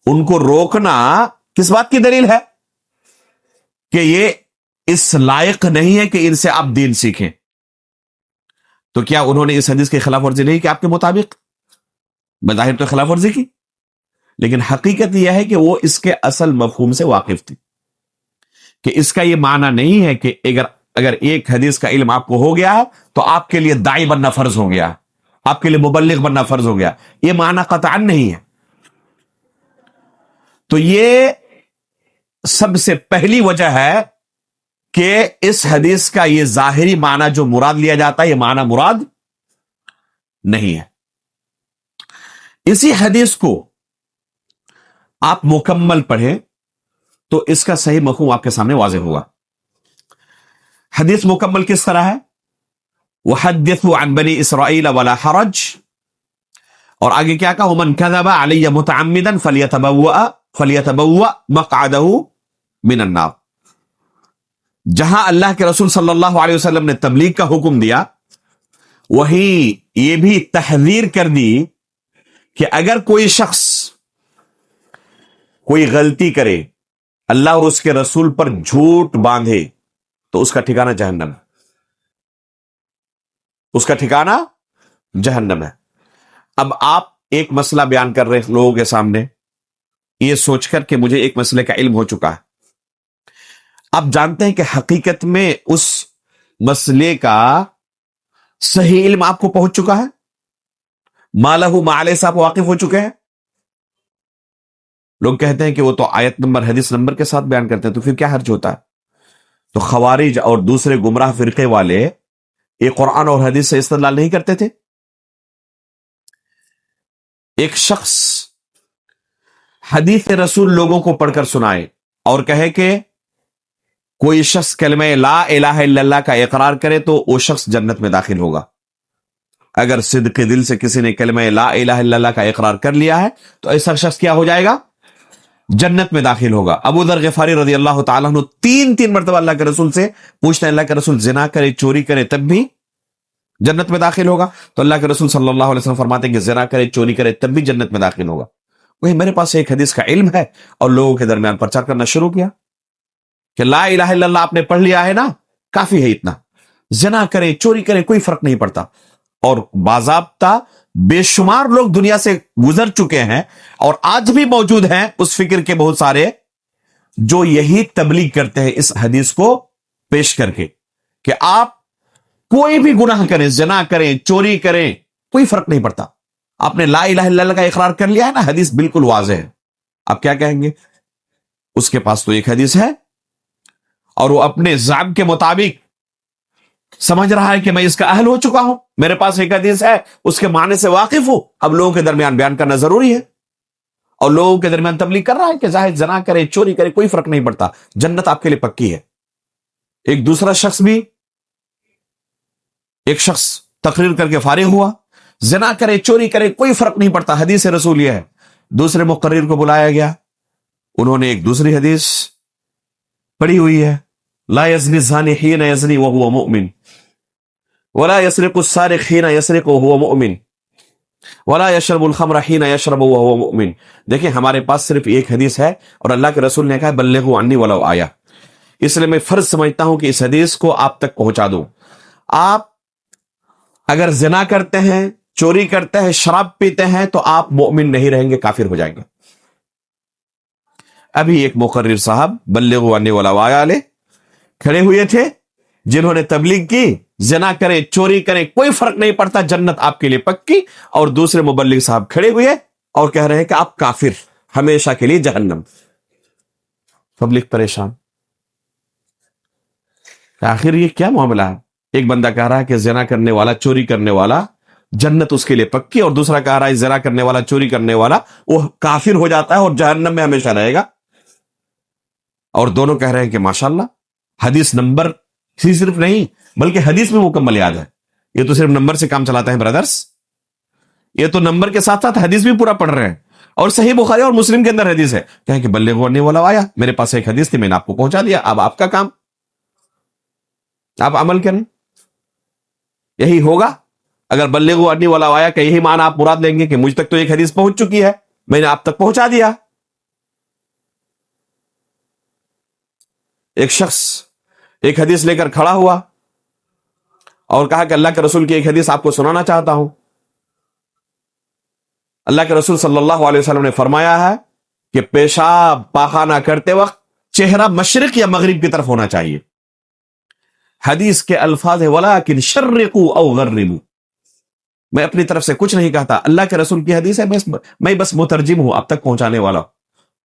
ان کو روکنا کس بات کی دلیل ہے؟ کہ یہ اس لائق نہیں ہے کہ ان سے آپ دین سیکھیں۔ تو کیا انہوں نے اس حدیث کی خلاف ورزی نہیں کی آپ کے مطابق؟ بظاہر تو خلاف ورزی کی، لیکن حقیقت یہ ہے کہ وہ اس کے اصل مفہوم سے واقف تھی، کہ اس کا یہ معنی نہیں ہے کہ اگر ایک حدیث کا علم آپ کو ہو گیا تو آپ کے لیے داعی بننا فرض ہو گیا، آپ کے لیے مبلغ بننا فرض ہو گیا۔ یہ معنی قطعاً نہیں ہے۔ تو یہ سب سے پہلی وجہ ہے کہ اس حدیث کا یہ ظاہری معنی جو مراد لیا جاتا ہے، یہ معنی مراد نہیں ہے۔ اسی حدیث کو آپ مکمل پڑھیں تو اس کا صحیح مفہوم آپ کے سامنے واضح ہوگا۔ حدیث مکمل کس طرح ہے؟ وَحَدِّثُوا عَن بَنِي إِسْرَائِيلَ وَلَا حَرَجْ، اور آگے کیا کہا؟ وَمَنْ كَذَبَ عَلَيَّ مُتَعَمِّدًا فَلْيَتَبَوَّأْ مَقْعَدَهُ مِنَ النَّارِ۔ جہاں اللہ کے رسول صلی اللہ علیہ وسلم نے تبلیغ کا حکم دیا، وہیں یہ بھی تحذیر کر دی کہ اگر کوئی شخص کوئی غلطی کرے، اللہ اور اس کے رسول پر جھوٹ باندھے، تو اس کا ٹھکانہ جہنم ہے، اس کا ٹھکانہ جہنم ہے۔ اب آپ ایک مسئلہ بیان کر رہے لوگوں کے سامنے، یہ سوچ کر کہ مجھے ایک مسئلے کا علم ہو چکا ہے۔ آپ جانتے ہیں کہ حقیقت میں اس مسئلے کا صحیح علم آپ کو پہنچ چکا ہے، مالہ معالے سے آپ واقف ہو چکے ہیں۔ لوگ کہتے ہیں کہ وہ تو آیت نمبر حدیث نمبر کے ساتھ بیان کرتے ہیں، تو پھر کیا حرج ہوتا ہے؟ تو خوارج اور دوسرے گمراہ فرقے والے یہ قرآن اور حدیث سے استدلال نہیں کرتے تھے؟ ایک شخص حدیث رسول لوگوں کو پڑھ کر سنائے اور کہے کہ کوئی شخص کلمہ لا الہ الا اللہ کا اقرار کرے تو وہ شخص جنت میں داخل ہوگا۔ اگر صدق دل سے کسی نے کلمہ لا الہ الا اللہ کا اقرار کر لیا ہے تو ایسا شخص کیا ہو جائے گا؟ جنت میں داخل ہوگا۔ ابو ذر غفاری رضی اللہ تعالیٰ عنہ تین مرتبہ اللہ کے رسول سے پوچھتے ہیں، اللہ کے رسول زنا کرے، چوری کرے، تب بھی جنت میں داخل ہوگا؟ تو اللہ کے رسول صلی اللہ علیہ وسلم فرماتے ہیں کہ زنا کرے، چوری کرے، تب بھی جنت میں داخل ہوگا۔ وہی میرے پاس ایک حدیث کا علم ہے اور لوگوں کے درمیان پرچار کرنا شروع کیا کہ لا الہ الا اللہ آپ نے پڑھ لیا ہے نا، کافی ہے اتنا، زنا کرے، چوری کرے، کوئی فرق نہیں پڑتا۔ اور باضابطہ بے شمار لوگ دنیا سے گزر چکے ہیں اور آج بھی موجود ہیں اس فکر کے بہت سارے، جو یہی تبلیغ کرتے ہیں اس حدیث کو پیش کر کے کہ آپ کوئی بھی گناہ کریں، زنا کریں، چوری کریں، کوئی فرق نہیں پڑتا، آپ نے لا الہ الا اللہ کا اقرار کر لیا ہے نا، حدیث بالکل واضح ہے۔ آپ کیا کہیں گے؟ اس کے پاس تو ایک حدیث ہے اور وہ اپنے زعم کے مطابق سمجھ رہا ہے کہ میں اس کا اہل ہو چکا ہوں، میرے پاس ایک حدیث ہے، اس کے معنی سے واقف ہوں، اب لوگوں کے درمیان بیان کرنا ضروری ہے، اور لوگوں کے درمیان تبلیغ کر رہا ہے کہ ظاہر زنا کرے، چوری کرے، کوئی فرق نہیں پڑتا، جنت آپ کے لیے پکی ہے۔ ایک دوسرا شخص بھی، ایک شخص تقریر کر کے فارغ ہوا، زنا کرے، چوری کرے، کوئی فرق نہیں پڑتا، حدیث رسول یہ ہے۔ دوسرے مقرر کو بلایا گیا، انہوں نے ایک دوسری حدیث پڑھی ہوئی ہے، لا یزنی الزانی حین یزنی وہو مؤمن ولا یسرق السارق حین یسرق وہو مؤمن ولا یشرب الخمر حین یشرب وہو مؤمن۔ دیکھیں ہمارے پاس صرف ایک حدیث ہے اور اللہ کے رسول نے کہا بلغوا عنی ولو آیا، اس لیے میں فرض سمجھتا ہوں کہ اس حدیث کو آپ تک پہنچا دوں۔ آپ اگر زنا کرتے ہیں، چوری کرتے ہیں، شراب پیتے ہیں تو آپ مومن نہیں رہیں گے، کافر ہو جائیں گے۔ ابھی ایک مقرر صاحب بلغوا عنی ولو آیا لے کھڑے ہوئے تھے، جنہوں نے تبلیغ کی زنا کریں، چوری کریں، کوئی فرق نہیں پڑتا، جنت آپ کے لیے پکی، اور دوسرے مبلغ صاحب کھڑے ہوئے اور کہہ رہے ہیں کہ آپ کافر، ہمیشہ کے لیے جہنم۔ پبلک پریشان، آخر یہ کیا معاملہ ہے؟ ایک بندہ کہہ رہا ہے کہ زنا کرنے والا، چوری کرنے والا جنت اس کے لیے پکی، اور دوسرا کہہ رہا ہے زنا کرنے والا، چوری کرنے والا وہ کافر ہو جاتا ہے اور جہنم میں ہمیشہ رہے گا۔ اور دونوں کہہ رہے ہیں کہ ماشاءاللہ حدیث نمبر ہی صرف نہیں بلکہ حدیث میں مکمل یاد ہے، یہ تو صرف نمبر سے کام چلاتے ہیں برادرز، یہ تو نمبر کے ساتھ ساتھ حدیث بھی پورا پڑھ رہے ہیں، اور صحیح بخاری اور مسلم کے اندر حدیث ہے، کہیں کہ بلغوا عنی ولو آیا، میرے پاس ایک حدیث تھی، میں نے آپ کو پہنچا دیا، اب آپ کا کام، آپ عمل کریں۔ یہی ہوگا اگر بلغوا عنی ولو آیا کہ یہی معنی آپ مراد لیں گے کہ مجھ تک تو ایک حدیث پہنچ چکی ہے، میں نے آپ تک پہنچا دیا۔ ایک شخص ایک حدیث لے کر کھڑا ہوا اور کہا کہ اللہ کے رسول کی ایک حدیث آپ کو سنانا چاہتا ہوں۔ اللہ کے رسول صلی اللہ علیہ وسلم نے فرمایا ہے کہ پیشاب پاخانہ کرتے وقت چہرہ مشرق یا مغرب کی طرف ہونا چاہیے۔ حدیث کے الفاظ ہے وَلَٰكِنْ شَرِّقُوا أَوْ غَرِّبُوا، میں اپنی طرف سے کچھ نہیں کہتا، اللہ کے رسول کی حدیث ہے، میں بس مترجم ہوں، اب تک پہنچانے والا۔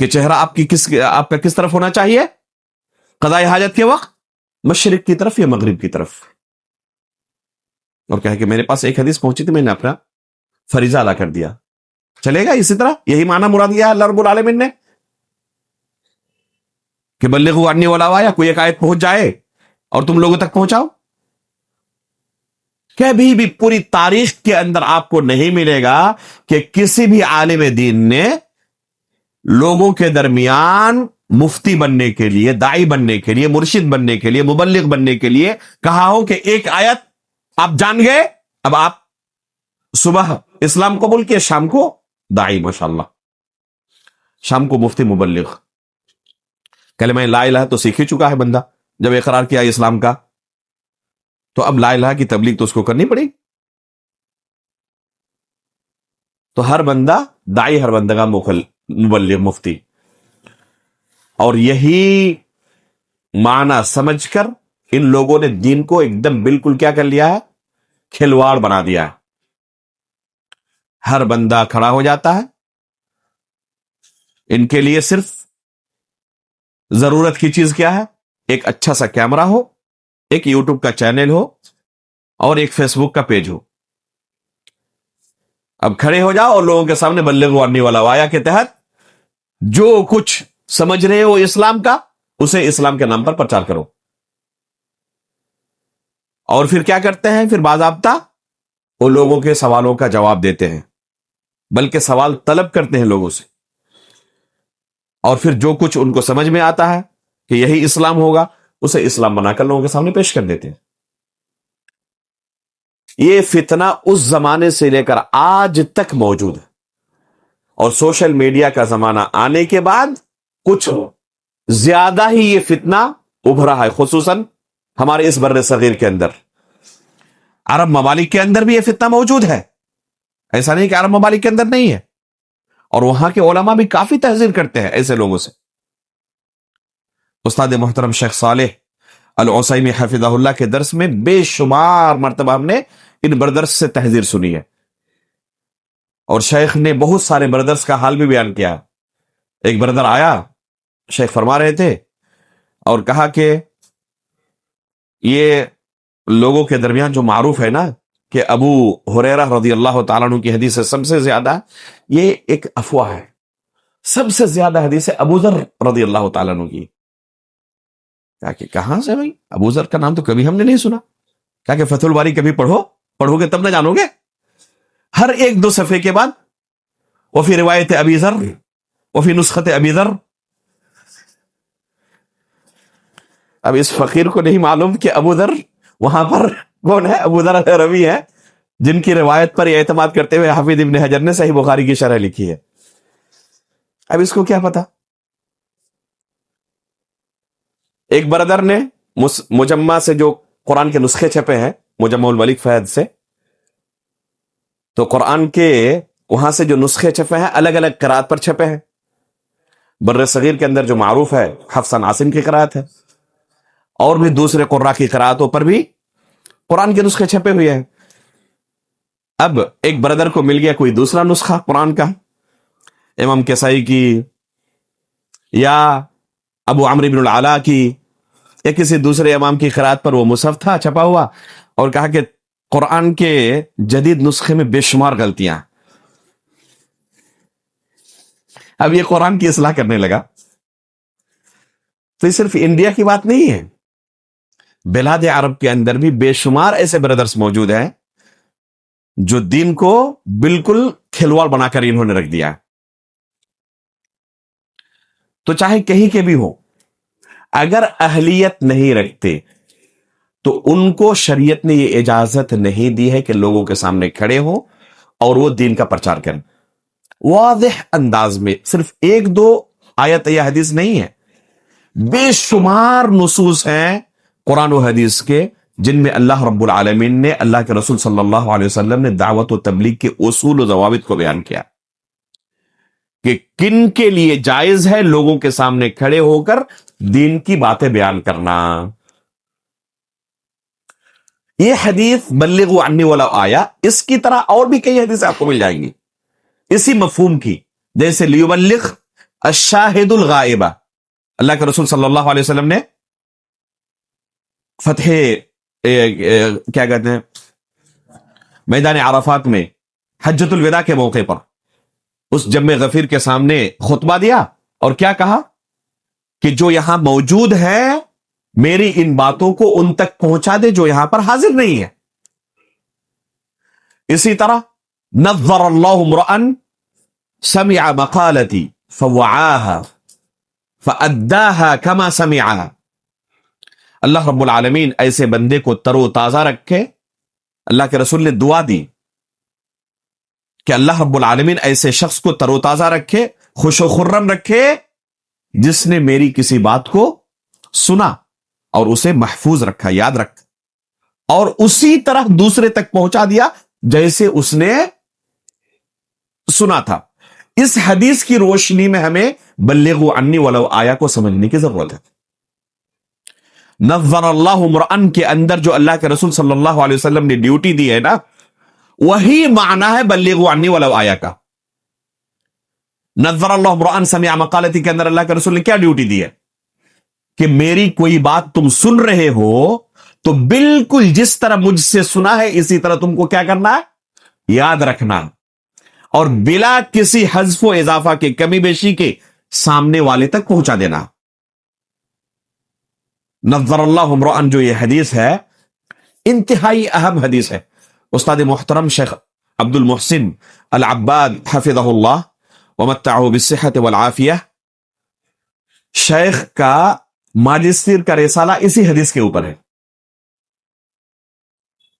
کہ چہرہ آپ کا کس طرف ہونا چاہیے قضاء حاجت کے وقت؟ مشرق کی طرف یا مغرب کی طرف؟ اور کہا کہ میرے پاس ایک حدیث پہنچی تھی، میں نے اپنا فریضہ ادا کر دیا. چلے گا اسی طرح؟ یہی معنی مراد لیا اللہ رب العالمین نے کہ بلغوا عنی ولو آیہ، کوئی ایک آیت پہنچ جائے اور تم لوگوں تک پہنچاؤ. کبھی بھی پوری تاریخ کے اندر آپ کو نہیں ملے گا کہ کسی بھی عالم دین نے لوگوں کے درمیان مفتی بننے کے لیے، داعی بننے کے لیے، مرشد بننے کے لیے، مبلغ بننے کے لیے کہا ہو کہ ایک آیت آپ جان گئے، اب آپ صبح اسلام قبول کیے، شام کو داعی، ماشاءاللہ، شام کو مفتی مبلغ. کلمہ لا الہ تو سیکھ ہی چکا ہے بندہ جب اقرار کیا اسلام کا، تو اب لا الہ کی تبلیغ تو اس کو کرنی پڑی. تو ہر بندہ داعی، ہر بندہ کا مبلغ، مفتی. اور یہی معنی سمجھ کر ان لوگوں نے دین کو ایک دم بالکل کیا کر لیا ہے، کھلواڑ بنا دیا ہے. ہر بندہ کھڑا ہو جاتا ہے، ان کے لیے صرف ضرورت کی چیز کیا ہے؟ ایک اچھا سا کیمرہ ہو، ایک یوٹیوب کا چینل ہو اور ایک فیس بک کا پیج ہو. اب کھڑے ہو جاؤ اور لوگوں کے سامنے بلغوا عنی ولو آیہ کے تحت جو کچھ سمجھ رہے ہو اسلام کا، اسے اسلام کے نام پر پرچار کرو. اور پھر کیا کرتے ہیں؟ پھر باضابطہ وہ لوگوں کے سوالوں کا جواب دیتے ہیں، بلکہ سوال طلب کرتے ہیں لوگوں سے، اور پھر جو کچھ ان کو سمجھ میں آتا ہے کہ یہی اسلام ہوگا، اسے اسلام بنا کر لوگوں کے سامنے پیش کر دیتے ہیں. یہ فتنہ اس زمانے سے لے کر آج تک موجود ہے، اور سوشل میڈیا کا زمانہ آنے کے بعد کچھ زیادہ ہی یہ فتنہ ابھرا ہے، خصوصاً ہمارے اس بر صغیر کے اندر. عرب ممالک کے اندر بھی یہ فتنہ موجود ہے، ایسا نہیں کہ عرب ممالک کے اندر نہیں ہے، اور وہاں کے علماء بھی کافی تحذیر کرتے ہیں ایسے لوگوں سے. استاد محترم شیخ صالح العثیمی حفظہ اللہ کے درس میں بے شمار مرتبہ ہم نے ان بردرس سے تحذیر سنی ہے، اور شیخ نے بہت سارے بردرس کا حال بھی بیان کیا. ایک بردر آیا، شیخ فرما رہے تھے اور کہا کہ یہ لوگوں کے درمیان جو معروف ہے نا کہ ابو ہریرہ رضی اللہ تعالیٰ عنہ کی حدیث ہے سب سے زیادہ، یہ ایک افواہ ہے. سب سے زیادہ حدیث ہے ابو ذر رضی اللہ تعالیٰ عنہ کی. کہا کہ کہاں سے بھائی؟ ابو ذر کا نام تو کبھی ہم نے نہیں سنا. کہا کہ فتح الباری کبھی پڑھو گے تب نہ جانو گے. ہر ایک دو صفحے کے بعد وفی روایت ابی ذر، وفی نسخت ابی ذر. اب اس فقیر کو نہیں معلوم کہ ابو ذر وہاں پر کون ہے؟ ابو ذر روی ہے جن کی روایت پر اعتماد کرتے ہوئے حافظ ابن حجر نے صحیح بخاری کی شرح لکھی ہے. اب اس کو کیا پتا؟ ایک بردر نے مجمع سے جو قرآن کے نسخے چھپے ہیں، مجمع الملک فہد سے، تو قرآن کے وہاں سے جو نسخے چھپے ہیں الگ الگ قرات پر چھپے ہیں. بر صغیر کے اندر جو معروف ہے حفص عن عاصم کی قرات ہے، اور بھی دوسرے قراء کی قراتوں پر بھی قرآن کے نسخے چھپے ہوئے ہیں. اب ایک بردر کو مل گیا کوئی دوسرا نسخہ قرآن کا، امام کسائی کی یا ابو عمرو بن العلا کی یا کسی دوسرے امام کی قرات پر وہ مصحف تھا چھپا ہوا، اور کہا کہ قرآن کے جدید نسخے میں بے شمار غلطیاں. اب یہ قرآن کی اصلاح کرنے لگا. تو یہ صرف انڈیا کی بات نہیں ہے، بلاد عرب کے اندر بھی بے شمار ایسے برادرز موجود ہیں جو دین کو بالکل کھلواڑ بنا کر انہوں نے رکھ دیا. تو چاہے کہیں کے بھی ہو، اگر اہلیت نہیں رکھتے تو ان کو شریعت نے یہ اجازت نہیں دی ہے کہ لوگوں کے سامنے کھڑے ہوں اور وہ دین کا پرچار کریں. واضح انداز میں صرف ایک دو آیت یا حدیث نہیں ہے، بے شمار نصوص ہیں قرآن و حدیث کے جن میں اللہ رب العالمین نے، اللہ کے رسول صلی اللہ علیہ وسلم نے دعوت و تبلیغ کے اصول و ضوابط کو بیان کیا کہ کن کے لیے جائز ہے لوگوں کے سامنے کھڑے ہو کر دین کی باتیں بیان کرنا. یہ حدیث بلغوا عنی ولو آیہ، اس کی طرح اور بھی کئی حدیثیں آپ کو مل جائیں گی اسی مفہوم کی، جیسے لیبلغ الشاہد الغائبہ، اللہ کے رسول صلی اللہ علیہ وسلم نے فتح کیا کہتے ہیں میدان عرفات میں حجۃ الوداع کے موقع پر اس جمع غفیر کے سامنے خطبہ دیا اور کیا کہا کہ جو یہاں موجود ہے میری ان باتوں کو ان تک پہنچا دے جو یہاں پر حاضر نہیں ہے۔ اسی طرح نظر اللہ امرأ سمع مقالتی فوعاها فأداها كما سمعها، اللہ رب العالمین ایسے بندے کو تر و تازہ رکھے۔ اللہ کے رسول نے دعا دی کہ اللہ رب العالمین ایسے شخص کو تر و تازہ رکھے، خوش و خرم رکھے، جس نے میری کسی بات کو سنا اور اسے محفوظ رکھا، یاد رکھا، اور اسی طرح دوسرے تک پہنچا دیا جیسے اس نے سنا تھا۔ اس حدیث کی روشنی میں ہمیں بلغوا عنی ولو آیا کو سمجھنے کی ضرورت ہے۔ نظر اللہ امرأن کے اندر جو اللہ کے رسول صلی اللہ علیہ وسلم نے ڈیوٹی دی ہے نا، وہی معنی ہے بلغوا عنی ولو آیا کا۔ نظر اللہ امرأن سمع مقالتی کے اندر اللہ کے رسول نے کیا ڈیوٹی دی ہے کہ میری کوئی بات تم سن رہے ہو تو بالکل جس طرح مجھ سے سنا ہے اسی طرح تم کو کیا کرنا ہے، یاد رکھنا، اور بلا کسی حذف و اضافہ کے، کمی بیشی کے، سامنے والے تک پہنچا دینا۔ نظر اللہ امرأن جو یہ حدیث ہے انتہائی اہم حدیث ہے۔ استاد محترم شیخ عبد المحسن العباد حفظہ اللہ ومتعہ بالصحت والعافیہ، شیخ کا ماجسٹر کا رسالہ اسی حدیث کے اوپر ہے۔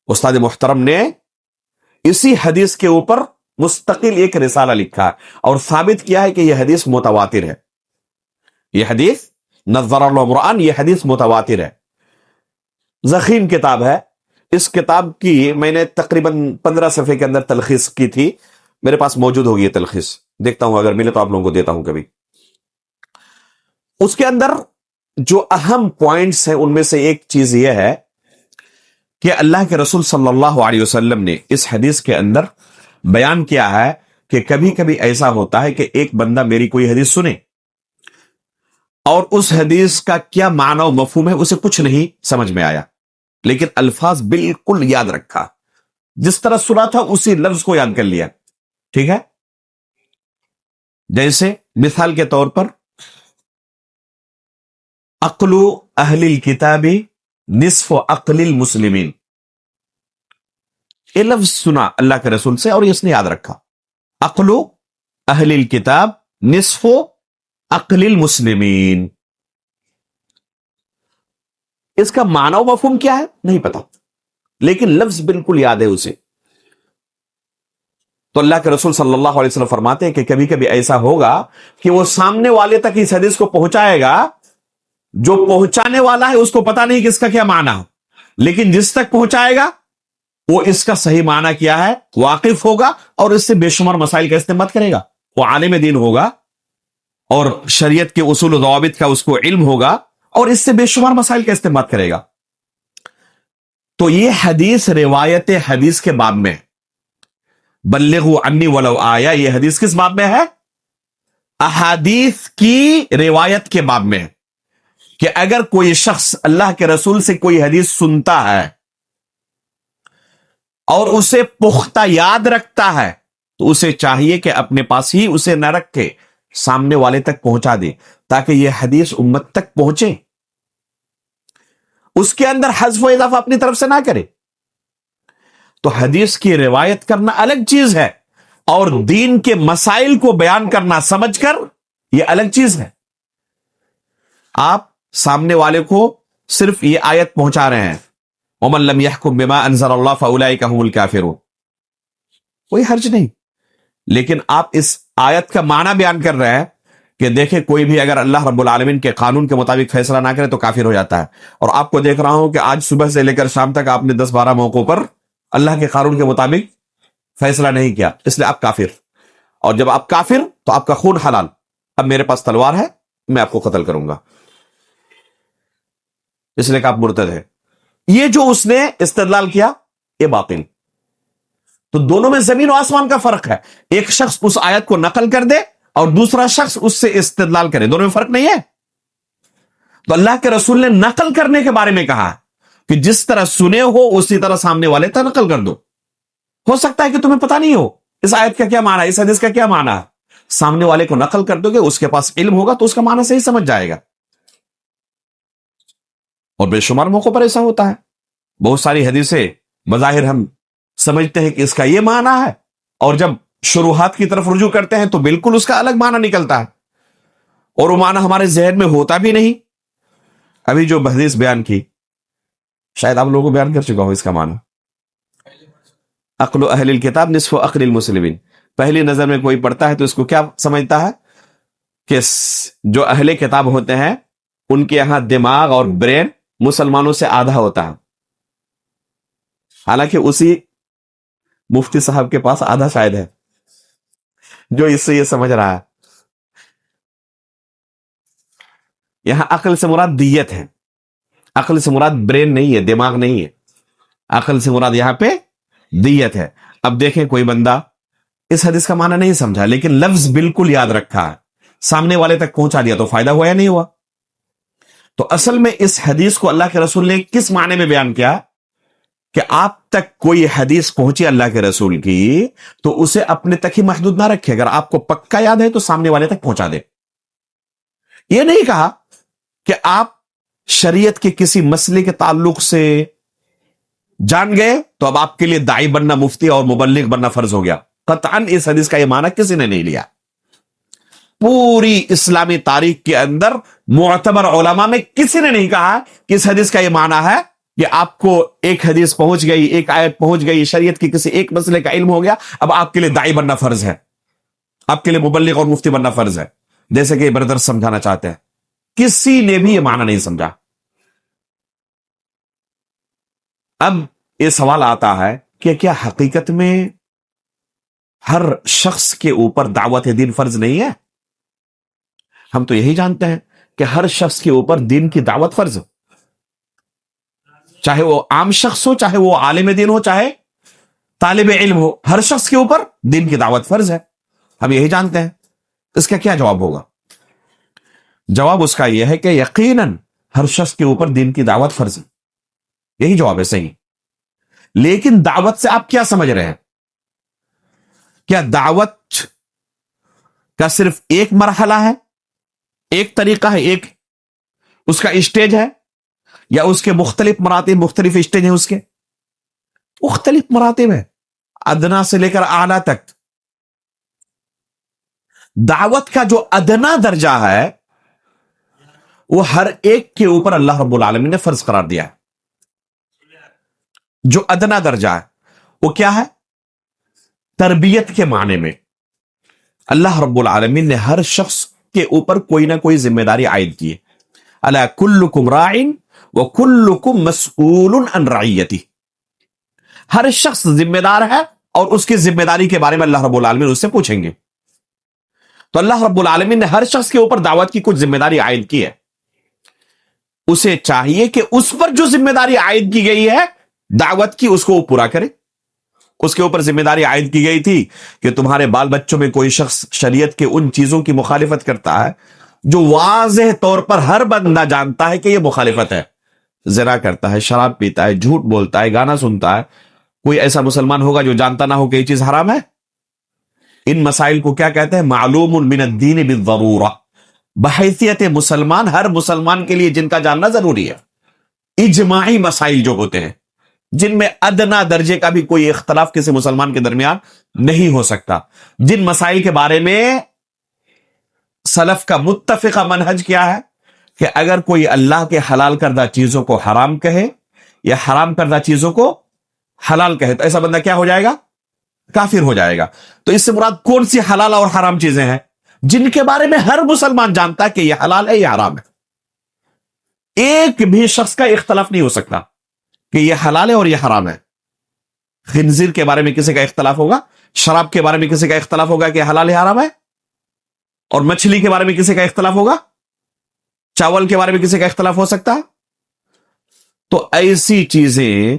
استاد محترم نے اسی حدیث کے اوپر مستقل ایک رسالہ لکھا ہے اور ثابت کیا ہے کہ یہ حدیث متواتر ہے۔ یہ حدیث نظر اللہ امرأن، یہ حدیث متواتر ہے۔ ضخیم کتاب ہے، اس کتاب کی میں نے تقریباً 15 صفحے کے اندر تلخیص کی تھی، میرے پاس موجود ہوگی یہ تلخیص، دیکھتا ہوں اگر ملے تو آپ لوگوں کو دیتا ہوں کبھی۔ اس کے اندر جو اہم پوائنٹس ہیں ان میں سے ایک چیز یہ ہے کہ اللہ کے رسول صلی اللہ علیہ وسلم نے اس حدیث کے اندر بیان کیا ہے کہ کبھی کبھی ایسا ہوتا ہے کہ ایک بندہ میری کوئی حدیث سنے اور اس حدیث کا کیا معنی و مفہوم ہے اسے کچھ نہیں سمجھ میں آیا، لیکن الفاظ بالکل یاد رکھا، جس طرح سنا تھا اسی لفظ کو یاد کر لیا، ٹھیک ہے؟ جیسے مثال کے طور پر عقل اہل الکتاب نصف عقل المسلمین، یہ لفظ سنا اللہ کے رسول سے اور اس نے یاد رکھا، عقل اہل الکتاب نصف عقل المسلمین، اس کا معنی و مفہوم کیا ہے نہیں پتا، لیکن لفظ بالکل یاد ہے اسے۔ تو اللہ کے رسول صلی اللہ علیہ وسلم فرماتے ہیں کہ کبھی کبھی ایسا ہوگا کہ وہ سامنے والے تک اس حدیث کو پہنچائے گا، جو پہنچانے والا ہے اس کو پتا نہیں کہ اس کا کیا معنی ہے، لیکن جس تک پہنچائے گا وہ اس کا صحیح معنی کیا ہے واقف ہوگا اور اس سے بے شمار مسائل کا استنباط کرے گا، وہ عالم دین ہوگا اور شریعت کے اصول و ضوابط کا اس کو علم ہوگا اور اس سے بے شمار مسائل کا استنباط کرے گا۔ تو یہ حدیث روایت حدیث کے باب میں، بلغوا عنی ولو آیا، یہ حدیث کس باب میں ہے؟ احادیث کی روایت کے باب میں ہے کہ اگر کوئی شخص اللہ کے رسول سے کوئی حدیث سنتا ہے اور اسے پختہ یاد رکھتا ہے تو اسے چاہیے کہ اپنے پاس ہی اسے نہ رکھے، سامنے والے تک پہنچا دے تاکہ یہ حدیث امت تک پہنچے، اس کے اندر حذف و اضافہ اپنی طرف سے نہ کرے۔ تو حدیث کی روایت کرنا الگ چیز ہے اور دین کے مسائل کو بیان کرنا سمجھ کر یہ الگ چیز ہے۔ آپ سامنے والے کو صرف یہ آیت پہنچا رہے ہیں، وَمَن لَّمْ يَحْكُم بِمَا أَنزَلَ اللَّهُ فَأُولَٰئِكَ هُمُ الْكَافِرُونَ، کوئی حرج نہیں، لیکن آپ اس آیت کا معنی بیان کر رہے ہیں کہ دیکھیں کوئی بھی اگر اللہ رب العالمین کے قانون کے مطابق فیصلہ نہ کرے تو کافر ہو جاتا ہے، اور آپ کو دیکھ رہا ہوں کہ آج صبح سے لے کر شام تک آپ نے 10-12 موقعوں پر اللہ کے قانون کے مطابق فیصلہ نہیں کیا، اس لیے آپ کافر، اور جب آپ کافر تو آپ کا خون حلال، اب میرے پاس تلوار ہے میں آپ کو قتل کروں گا، اس لیے کہ آپ مرتد ہے۔ یہ جو اس نے استدلال کیا یہ باطل، تو دونوں میں زمین و آسمان کا فرق ہے. ایک شخص اس آیت کو نقل کر دے اور دوسرا شخص اس سے استدلال کرے, دونوں میں فرق نہیں ہے. تو اللہ کے رسول نے نقل کرنے کے بارے میں کہا کہ جس طرح سنے ہو اسی طرح سامنے والے تک نقل کر دو. ہو سکتا ہے کہ تمہیں پتہ نہیں ہو اس آیت کا کیا معنی ہے, اس حدیث کا کیا معنی ہے, سامنے والے کو نقل کر دو گے, اس کے پاس علم ہوگا تو اس کا معنی صحیح سمجھ جائے گا. اور بے شمار موقعوں پر ایسا ہوتا ہے. بہت ساری حدیثیں بظاہر ہم سمجھتے ہیں کہ اس کا یہ معنی ہے, اور جب شروحات کی طرف رجوع کرتے ہیں تو بالکل اس کا الگ معنی نکلتا ہے, اور وہ معنی ہمارے ذہن میں ہوتا بھی نہیں. ابھی جو حدیث بیان کی شاید آپ لوگوں کو بیان کر چکا ہوں, اس کا معنی عقل اہل الکتاب نصف عقل المسلمین. پہلی نظر میں کوئی پڑھتا ہے تو اس کو کیا سمجھتا ہے کہ جو اہل کتاب ہوتے ہیں ان کے یہاں دماغ اور برین مسلمانوں سے آدھا ہوتا ہے, حالانکہ اسی مفتی صاحب کے پاس آدھا شاید ہے جو اس سے یہ سمجھ رہا ہے. یہاں عقل سے مراد دیت ہے, عقل سے مراد برین نہیں ہے, دماغ نہیں ہے, عقل سے مراد یہاں پہ دیت ہے. اب دیکھیں کوئی بندہ اس حدیث کا معنی نہیں سمجھا لیکن لفظ بالکل یاد رکھا ہے, سامنے والے تک پہنچا دیا, تو فائدہ ہوا یا نہیں ہوا؟ تو اصل میں اس حدیث کو اللہ کے رسول نے کس معنی میں بیان کیا کہ آپ تک کوئی حدیث پہنچی اللہ کے رسول کی تو اسے اپنے تک ہی محدود نہ رکھے, اگر آپ کو پکا یاد ہے تو سامنے والے تک پہنچا دے. یہ نہیں کہا کہ آپ شریعت کے کسی مسئلے کے تعلق سے جان گئے تو اب آپ کے لیے داعی بننا, مفتی اور مبلغ بننا فرض ہو گیا. قطعاً اس حدیث کا یہ معنی کسی نے نہیں لیا. پوری اسلامی تاریخ کے اندر معتبر علماء میں کسی نے نہیں کہا کہ اس حدیث کا یہ معنی ہے کہ آپ کو ایک حدیث پہنچ گئی, ایک آیت پہنچ گئی, شریعت کی کسی ایک مسئلے کا علم ہو گیا, اب آپ کے لیے داعی بننا فرض ہے, آپ کے لیے مبلغ اور مفتی بننا فرض ہے, جیسے کہ بردر سمجھانا چاہتے ہیں. کسی نے بھی یہ معنی نہیں سمجھا. اب یہ سوال آتا ہے کہ کیا حقیقت میں ہر شخص کے اوپر دعوت دین فرض نہیں ہے؟ ہم تو یہی جانتے ہیں کہ ہر شخص کے اوپر دین کی دعوت فرض ہو, چاہے وہ عام شخص ہو, چاہے وہ عالم دین ہو, چاہے طالب علم ہو, ہر شخص کے اوپر دین کی دعوت فرض ہے. ہم یہی جانتے ہیں. اس کا کیا جواب ہوگا؟ جواب اس کا یہ ہے کہ یقیناً ہر شخص کے اوپر دین کی دعوت فرض ہے. یہی جواب ہے صحیح. لیکن دعوت سے آپ کیا سمجھ رہے ہیں؟ کیا دعوت کا صرف ایک مرحلہ ہے, ایک طریقہ ہے, ایک اس کا اسٹیج ہے, یا اس کے مختلف مراتب, مختلف اسٹیج ہیں, اس کے مختلف مراتب ہیں, ادنا سے لے کر اعلیٰ تک. دعوت کا جو ادنا درجہ ہے وہ ہر ایک کے اوپر اللہ رب العالمین نے فرض قرار دیا ہے. جو ادنا درجہ ہے وہ کیا ہے؟ تربیت کے معنی میں اللہ رب العالمین نے ہر شخص کے اوپر کوئی نہ کوئی ذمہ داری عائد کی ہے. الا کلکم راع وکلکم مسئول عن رعیتہ. ہر شخص ذمہ دار ہے اور اس کی ذمہ داری کے بارے میں اللہ رب العالمین اس سے پوچھیں گے. تو اللہ رب العالمین نے ہر شخص کے اوپر دعوت کی کچھ ذمہ داری عائد کی ہے. اسے چاہیے کہ اس پر جو ذمہ داری عائد کی گئی ہے دعوت کی, اس کو وہ پورا کرے. اس کے اوپر ذمہ داری عائد کی گئی تھی کہ تمہارے بال بچوں میں کوئی شخص شریعت کے ان چیزوں کی مخالفت کرتا ہے جو واضح طور پر ہر بندہ جانتا ہے کہ یہ مخالفت ہے. زنا کرتا ہے, شراب پیتا ہے, جھوٹ بولتا ہے, گانا سنتا ہے. کوئی ایسا مسلمان ہوگا جو جانتا نہ ہو کہ یہ چیز حرام ہے؟ ان مسائل کو کیا کہتے ہیں؟ معلوم من الدین بالضرورہ. بحیثیت مسلمان, ہر مسلمان کے لیے جن کا جاننا ضروری ہے. اجماعی مسائل جو ہوتے ہیں جن میں ادنا درجے کا بھی کوئی اختلاف کسی مسلمان کے درمیان نہیں ہو سکتا, جن مسائل کے بارے میں سلف کا متفقہ منہج کیا ہے کہ اگر کوئی اللہ کے حلال کردہ چیزوں کو حرام کہے یا حرام کردہ چیزوں کو حلال کہے تو ایسا بندہ کیا ہو جائے گا؟ کافر ہو جائے گا. تو اس سے مراد کون سی حلال اور حرام چیزیں ہیں جن کے بارے میں ہر مسلمان جانتا ہے کہ یہ حلال ہے, یہ حرام ہے. ایک بھی شخص کا اختلاف نہیں ہو سکتا کہ یہ حلال ہے اور یہ حرام ہے. خنزیر کے بارے میں کسی کا اختلاف ہوگا, شراب کے بارے میں کسی کا اختلاف ہوگا کہ حلال ہے حرام ہے, اور مچھلی کے بارے میں کسی کا اختلاف ہوگا, چاول کے بارے میں کسی کا اختلاف ہو سکتا ہے. تو ایسی چیزیں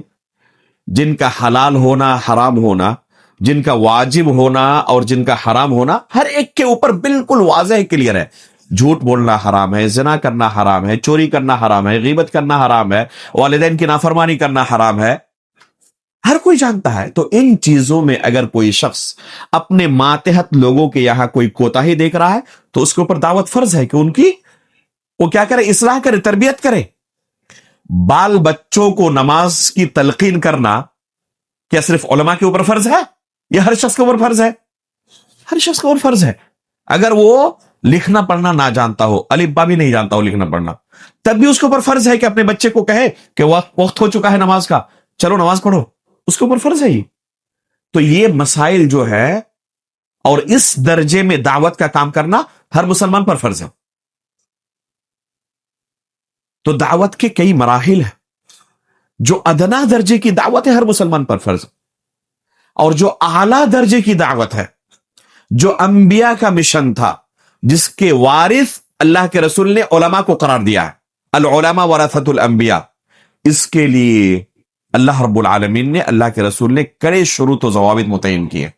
جن کا حلال ہونا حرام ہونا جن کا واجب ہونا اور جن کا حرام ہونا ہر ایک کے اوپر بالکل واضح کلیئر ہے. جھوٹ بولنا حرام ہے، زنا کرنا حرام ہے، چوری کرنا حرام ہے، غیبت کرنا حرام ہے، والدین کی نافرمانی کرنا حرام ہے، ہر کوئی جانتا ہے. تو ان چیزوں میں اگر کوئی شخص اپنے ماتحت لوگوں کے یہاں کوئی کوتاہی دیکھ رہا ہے تو اس کے اوپر دعوت فرض ہے کہ ان کی وہ کیا کرے، اصلاح کرے، تربیت کرے. بال بچوں کو نماز کی تلقین کرنا کیا صرف علماء کے اوپر فرض ہے یا ہر شخص کے اوپر فرض ہے؟ ہر شخص کے اوپر فرض ہے. اگر وہ لکھنا پڑھنا نہ جانتا ہو، الف با بھی نہیں جانتا ہو لکھنا پڑھنا، تب بھی اس کے اوپر فرض ہے کہ اپنے بچے کو کہے کہ وقت ہو چکا ہے نماز کا، چلو نماز پڑھو. اس کے اوپر فرض ہے یہ. تو یہ مسائل جو ہے اور اس درجے میں دعوت کا کام کرنا ہر مسلمان پر فرض ہے. تو دعوت کے کئی مراحل ہیں. جو ادنا درجے کی دعوت ہے ہر مسلمان پر فرض، اور جو اعلیٰ درجے کی دعوت ہے، جو انبیاء کا مشن تھا، جس کے وارث اللہ کے رسول نے علماء کو قرار دیا ہے، العلماء ورثۃ الانبیاء، اس کے لیے اللہ رب العالمین نے، اللہ کے رسول نے کڑے شروط و ضوابط متعین کیے.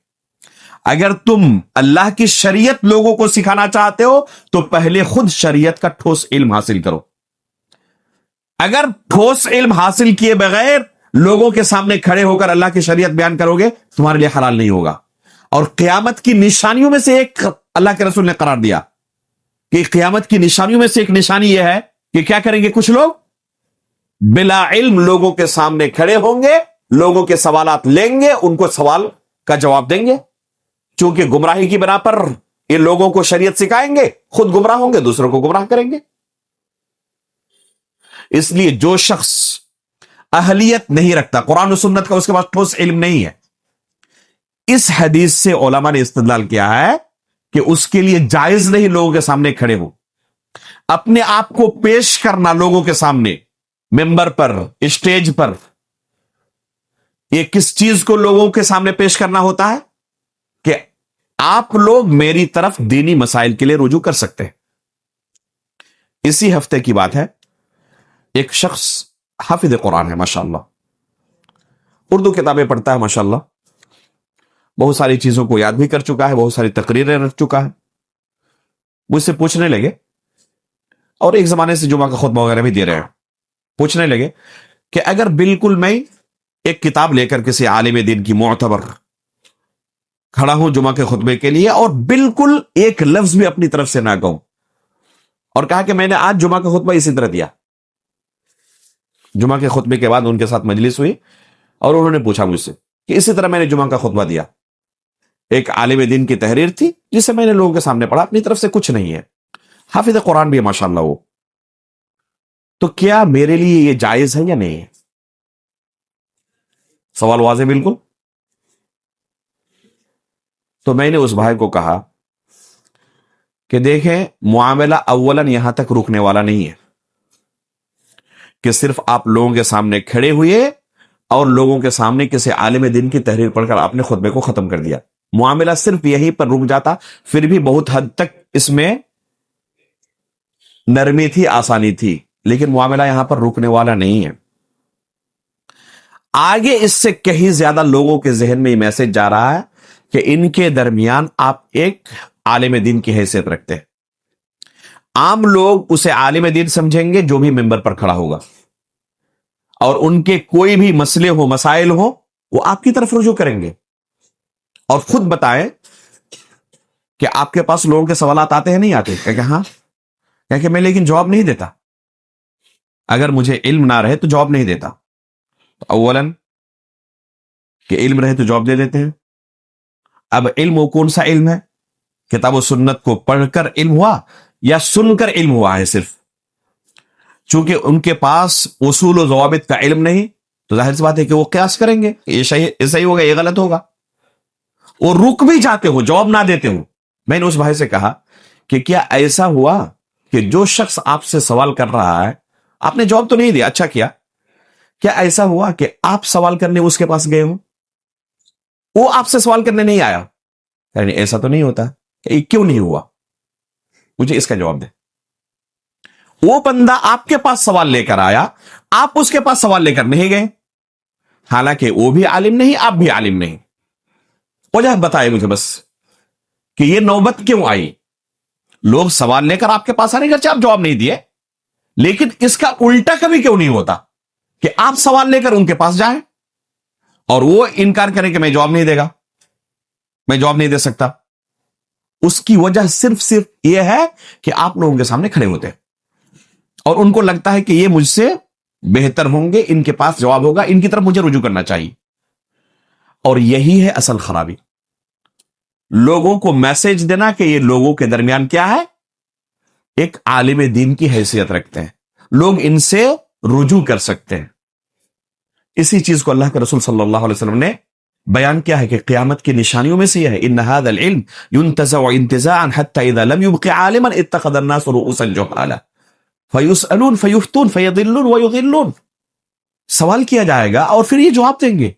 اگر تم اللہ کی شریعت لوگوں کو سکھانا چاہتے ہو تو پہلے خود شریعت کا ٹھوس علم حاصل کرو. اگر ٹھوس علم حاصل کیے بغیر لوگوں کے سامنے کھڑے ہو کر اللہ کی شریعت بیان کرو گے تمہارے لیے حلال نہیں ہوگا. اور قیامت کی نشانیوں میں سے ایک اللہ کے رسول نے قرار دیا کہ قیامت کی نشانیوں میں سے ایک نشانی یہ ہے کہ کیا کریں گے کچھ لوگ، بلا علم لوگوں کے سامنے کھڑے ہوں گے، لوگوں کے سوالات لیں گے، ان کو سوال کا جواب دیں گے. چونکہ گمراہی کی بنا پر یہ لوگوں کو شریعت سکھائیں گے، خود گمراہ ہوں گے، دوسروں کو گمراہ کریں گے. اس لیے جو شخص اہلیت نہیں رکھتا، قرآن و سنت کا اس کے پاس ٹھوس علم نہیں ہے، اس حدیث سے علماء نے استدلال کیا ہے کہ اس کے لیے جائز نہیں لوگوں کے سامنے کھڑے ہو. اپنے آپ کو پیش کرنا لوگوں کے سامنے، ممبر پر، اسٹیج پر، یہ کس چیز کو لوگوں کے سامنے پیش کرنا ہوتا ہے کہ آپ لوگ میری طرف دینی مسائل کے لیے رجوع کر سکتے ہیں. اسی ہفتے کی بات ہے، ایک شخص حافظ قرآن ہے ماشاءاللہ، اردو کتابیں پڑھتا ہے ماشاءاللہ، بہت ساری چیزوں کو یاد بھی کر چکا ہے، بہت ساری تقریریں رکھ چکا ہے. مجھ سے پوچھنے لگے، اور ایک زمانے سے جمعہ کا خطبہ وغیرہ بھی دے رہے ہیں، پوچھنے لگے کہ اگر بالکل میں ایک کتاب لے کر کسی عالم دین کی معتبر کھڑا ہوں جمعہ کے خطبے کے لیے اور بالکل ایک لفظ بھی اپنی طرف سے نہ کہوں، اور کہا کہ میں نے آج جمعہ کا خطبہ اسی طرح دیا. جمعہ کے خطبے کے بعد ان کے ساتھ مجلس ہوئی اور انہوں نے پوچھا مجھ سے کہ اسی طرح میں نے جمعہ کا خطبہ دیا، ایک عالم دین کی تحریر تھی جسے میں نے لوگوں کے سامنے پڑھا، اپنی طرف سے کچھ نہیں ہے، حافظ قرآن بھی ہے ماشاءاللہ وہ، تو کیا میرے لیے یہ جائز ہے یا نہیں ہے؟ سوال واضح بالکل. تو میں نے اس بھائی کو کہا کہ دیکھیں، معاملہ اولاً یہاں تک رکنے والا نہیں ہے کہ صرف آپ لوگوں کے سامنے کھڑے ہوئے اور لوگوں کے سامنے کسی عالم دین کی تحریر پڑھ کر آپ نے خطبے کو ختم کر دیا. معاملہ صرف یہیں پر رک جاتا، پھر بھی بہت حد تک اس میں نرمی تھی، آسانی تھی، لیکن معاملہ یہاں پر رکنے والا نہیں ہے. آگے اس سے کہیں زیادہ لوگوں کے ذہن میں یہ میسج جا رہا ہے کہ ان کے درمیان آپ ایک عالم دین کی حیثیت رکھتے ہیں. عام لوگ اسے عالم دین سمجھیں گے جو بھی ممبر پر کھڑا ہوگا، اور ان کے کوئی بھی مسئلے ہو، مسائل ہو، وہ آپ کی طرف رجوع کریں گے. اور خود بتائیں کہ آپ کے پاس لوگوں کے سوالات آتے ہیں نہیں آتے؟ کہ ہاں، کہ میں لیکن جواب نہیں دیتا، اگر مجھے علم نہ رہے تو جواب نہیں دیتا. تو اولاً کہ علم رہے تو جواب دے دیتے ہیں. اب علم وہ کون سا علم ہے؟ کتاب و سنت کو پڑھ کر علم ہوا یا سن کر علم ہوا ہے صرف؟ چونکہ ان کے پاس اصول و ضوابط کا علم نہیں تو ظاہر سی بات ہے کہ وہ قیاس کریں گے، یہ صحیح ہوگا، یہ غلط ہوگا. وہ رک بھی جاتے ہو، جواب نہ دیتے ہو. میں نے اس بھائی سے کہا کہ کیا ایسا ہوا کہ جو شخص آپ سے سوال کر رہا ہے، آپ نے جواب تو نہیں دیا، اچھا کیا ایسا ہوا کہ آپ سوال کرنے اس کے پاس گئے ہو، وہ آپ سے سوال کرنے نہیں آیا؟ یعنی ایسا تو نہیں ہوتا. کیوں نہیں ہوا؟ مجھے اس کا جواب دے. وہ بندہ آپ کے پاس سوال لے کر آیا، آپ اس کے پاس سوال لے کر نہیں گئے، حالانکہ وہ بھی عالم نہیں، آپ بھی عالم نہیں. وجہ بتائے مجھے بس کہ یہ نوبت کیوں آئی. لوگ سوال لے کر آپ کے پاس آنے گرچہ آپ جواب نہیں دیے، لیکن اس کا الٹا کبھی کیوں نہیں ہوتا کہ آپ سوال لے کر ان کے پاس جائیں اور وہ انکار کریں کہ میں جواب نہیں دے گا، میں جواب نہیں دے سکتا. اس کی وجہ صرف یہ ہے کہ آپ لوگوں کے سامنے کھڑے ہوتے ہیں اور ان کو لگتا ہے کہ یہ مجھ سے بہتر ہوں گے، ان کے پاس جواب ہوگا، ان کی طرف مجھے رجوع کرنا چاہیے. اور یہی ہے اصل خرابی، لوگوں کو میسج دینا کہ یہ لوگوں کے درمیان کیا ہے، ایک عالم دین کی حیثیت رکھتے ہیں، لوگ ان سے رجوع کر سکتے ہیں. اسی چیز کو اللہ کے رسول صلی اللہ علیہ وسلم نے بیان کیا ہے کہ قیامت کی نشانیوں میں سے یہ ہے ان هذا العلم ينتزع انتزاعا حتى اذا لم يبق عالما اتخذ الناس رؤوسا جهالا فيسألون فيفتون فيضلون ويضلون. سوال کیا جائے گا اور پھر یہ جواب دیں گے.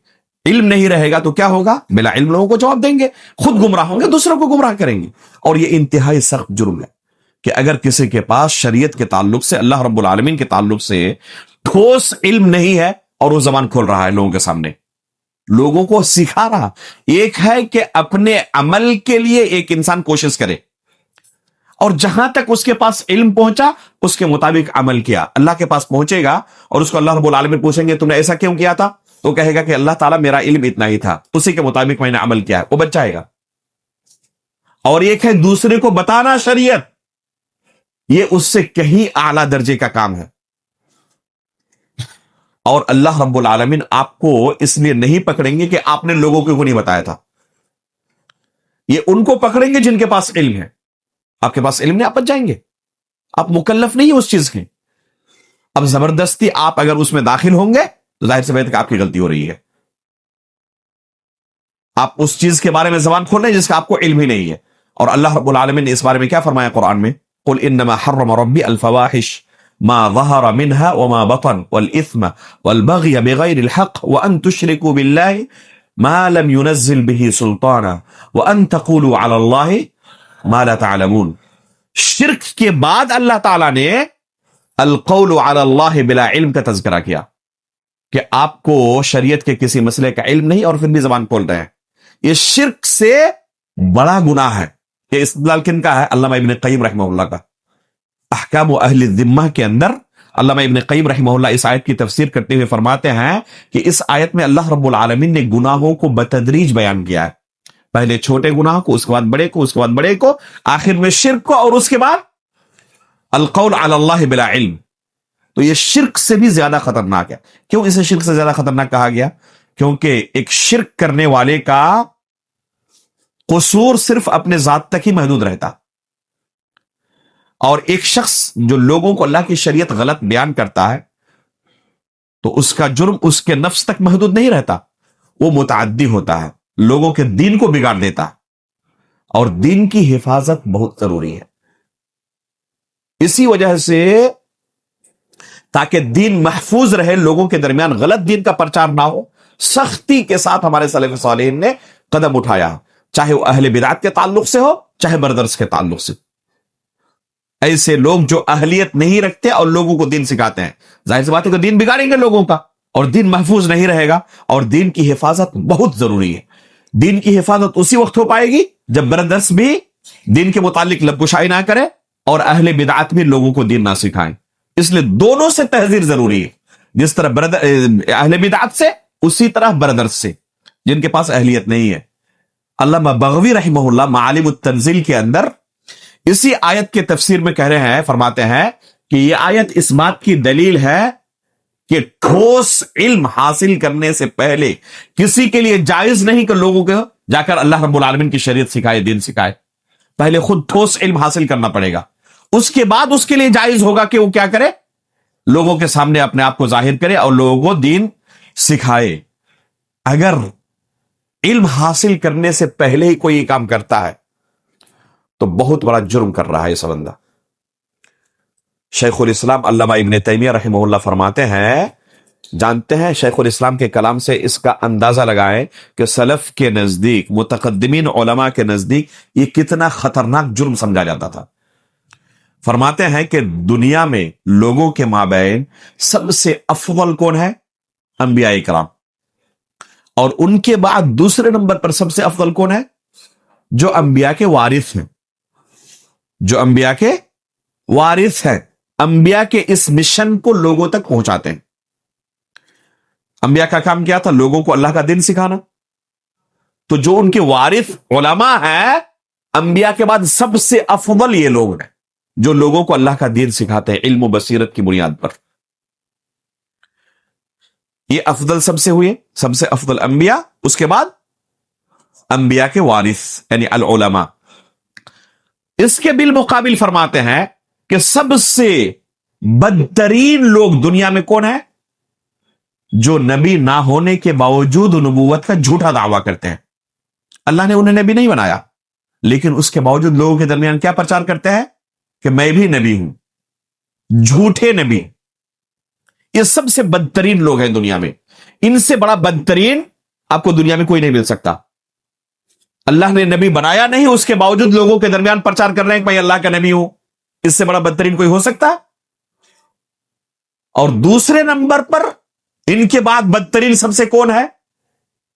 علم نہیں رہے گا تو کیا ہوگا؟ بلا علم لوگوں کو جواب دیں گے، خود گمراہ ہوں گے، دوسروں کو گمراہ کریں گے. اور یہ انتہائی سخت جرم ہے کہ اگر کسی کے پاس شریعت کے تعلق سے، اللہ رب العالمین کے تعلق سے ٹھوس علم نہیں ہے اور وہ زبان کھول رہا ہے لوگوں کے سامنے، لوگوں کو سکھا رہا. ایک ہے کہ اپنے عمل کے لیے ایک انسان کوشش کرے اور جہاں تک اس کے پاس علم پہنچا اس کے مطابق عمل کیا. اللہ کے پاس پہنچے گا اور اس کو اللہ رب العالمین پوچھیں گے تم نے ایسا کیوں کیا تھا، تو کہے گا کہ اللہ تعالیٰ میرا علم اتنا ہی تھا، اسی کے مطابق میں نے عمل کیا ہے، وہ بچ جائے گا. اور ایک ہے دوسرے کو بتانا شریعت، یہ اس سے کہیں اعلیٰ درجے کا کام ہے. اور اللہ رب العالمین آپ کو اس لیے نہیں پکڑیں گے کہ آپ نے لوگوں کو نہیں بتایا تھا، یہ ان کو پکڑیں گے جن کے پاس علم ہے. آپ کے پاس علم نہیں، آپ بچ جائیں گے، آپ مکلف نہیں ہیں اس چیز کے. اب زبردستی آپ اگر اس میں داخل ہوں گے تو ظاہر سے بات ہے کہ آپ کی غلطی ہو رہی ہے. آپ اس چیز کے بارے میں زبان کھول رہے ہیں جس کا آپ کو علم ہی نہیں ہے. اور اللہ رب العالمین نے اس بارے میں کیا فرمایا قرآن میں؟ قل انما حرم ربی الفواحش ما ظهر منها وما بطن والاثم والبغي بغير الحق وان تشركوا بالله ما لم ينزل به سلطانا وان تقولوا على الله ما لا تعلمون. شرک کے بعد اللہ تعالیٰ نے القول على الله بلا علم کا تذکرہ کیا کہ آپ کو شریعت کے کسی مسئلے کا علم نہیں اور پھر بھی زبان کھول رہے ہیں. یہ شرک سے بڑا گناہ ہے. یہ استدلال کن کا ہے؟ علامہ ابن قیم رحمہ اللہ کا. احکام و اہل الذمہ کے اندر علامہ ابن قیم رحمہ اللہ اس آیت کی تفسیر کرتے ہوئے فرماتے ہیں کہ اس آیت میں اللہ رب العالمین نے گناہوں کو بتدریج بیان کیا ہے. پہلے چھوٹے گناہ کو، اس کے بعد بڑے کو، اس کے بعد بڑے کو، آخر میں شرک کو، اور اس کے بعد القول علی اللہ بلا علم. تو یہ شرک سے بھی زیادہ خطرناک ہے. کیوں اسے شرک سے زیادہ خطرناک کہا گیا؟ کیونکہ ایک شرک کرنے والے کا قصور صرف اپنے ذات تک ہی محدود رہتا، اور ایک شخص جو لوگوں کو اللہ کی شریعت غلط بیان کرتا ہے تو اس کا جرم اس کے نفس تک محدود نہیں رہتا، وہ متعدی ہوتا ہے، لوگوں کے دین کو بگاڑ دیتا. اور دین کی حفاظت بہت ضروری ہے. اسی وجہ سے تاکہ دین محفوظ رہے، لوگوں کے درمیان غلط دین کا پرچار نہ ہو، سختی کے ساتھ ہمارے سلف صالحین نے قدم اٹھایا، چاہے وہ اہل بدعت کے تعلق سے ہو، چاہے بردرس کے تعلق سے. ایسے لوگ جو اہلیت نہیں رکھتے اور لوگوں کو دین سکھاتے ہیں، ظاہر سی بات ہے کہ دین بگاڑیں گے لوگوں کا اور دین محفوظ نہیں رہے گا. اور دین کی حفاظت بہت ضروری ہے. دین کی حفاظت اسی وقت ہو پائے گی جب بردرس بھی دین کے متعلق لبکشائی نہ کرے اور اہل بدعت بھی لوگوں کو دین نہ سکھائیں. اس لیے دونوں سے تحذیر ضروری ہے، جس طرح اہل بدعت سے، اسی طرح بردرس سے جن کے پاس اہلیت نہیں ہے. علامہ بغوی رحمہ اللہ معالم التنزیل کے اندر اسی آیت کے تفسیر میں کہہ رہے ہیں، فرماتے ہیں کہ یہ آیت اس بات کی دلیل ہے کہ ٹھوس علم حاصل کرنے سے پہلے کسی کے لیے جائز نہیں کہ لوگوں کو جا کر اللہ رب العالمین کی شریعت سکھائے، دین سکھائے. پہلے خود ٹھوس علم حاصل کرنا پڑے گا، اس کے بعد اس کے لیے جائز ہوگا کہ وہ کیا کرے، لوگوں کے سامنے اپنے آپ کو ظاہر کرے اور لوگوں کو دین سکھائے. اگر علم حاصل کرنے سے پہلے ہی کوئی یہ کام کرتا ہے تو بہت بڑا جرم کر رہا ہے یہ بندہ. شیخ الاسلام علامہ ابن تیمیہ رحمہ اللہ فرماتے ہیں، جانتے ہیں شیخ الاسلام کے کلام سے اس کا اندازہ لگائیں کہ سلف کے نزدیک، متقدمین علماء کے نزدیک یہ کتنا خطرناک جرم سمجھا جاتا تھا. فرماتے ہیں کہ دنیا میں لوگوں کے مابین سب سے افضل کون ہے؟ انبیاء کرام. اور ان کے بعد دوسرے نمبر پر سب سے افضل کون ہے؟ جو انبیاء کے وارث ہیں، جو انبیاء کے وارث ہیں، انبیاء کے اس مشن کو لوگوں تک پہنچاتے ہیں۔ انبیاء کا کام کیا تھا؟ لوگوں کو اللہ کا دین سکھانا۔ تو جو ان کے وارث علماء ہیں، انبیاء کے بعد سب سے افضل یہ لوگ ہیں جو لوگوں کو اللہ کا دین سکھاتے ہیں علم و بصیرت کی بنیاد پر۔ یہ افضل سب سے ہوئے، سب سے افضل انبیاء، اس کے بعد انبیاء کے وارث یعنی العلماء۔ اس کے بالمقابل فرماتے ہیں کہ سب سے بدترین لوگ دنیا میں کون ہیں؟ جو نبی نہ ہونے کے باوجود نبوت کا جھوٹا دعویٰ کرتے ہیں۔ اللہ نے انہیں نبی نہیں بنایا، لیکن اس کے باوجود لوگوں کے درمیان کیا پرچار کرتے ہیں؟ کہ میں بھی نبی ہوں، جھوٹے نبی۔ یہ سب سے بدترین لوگ ہیں دنیا میں، ان سے بڑا بدترین آپ کو دنیا میں کوئی نہیں مل سکتا۔ اللہ نے نبی بنایا نہیں، اس کے باوجود لوگوں کے درمیان پرچار کر رہے ہیں کہ میں اللہ کا نبی ہوں۔ اس سے بڑا بدترین کوئی ہو سکتا ہے؟ اور دوسرے نمبر پر ان کے بعد بدترین سب سے کون ہے؟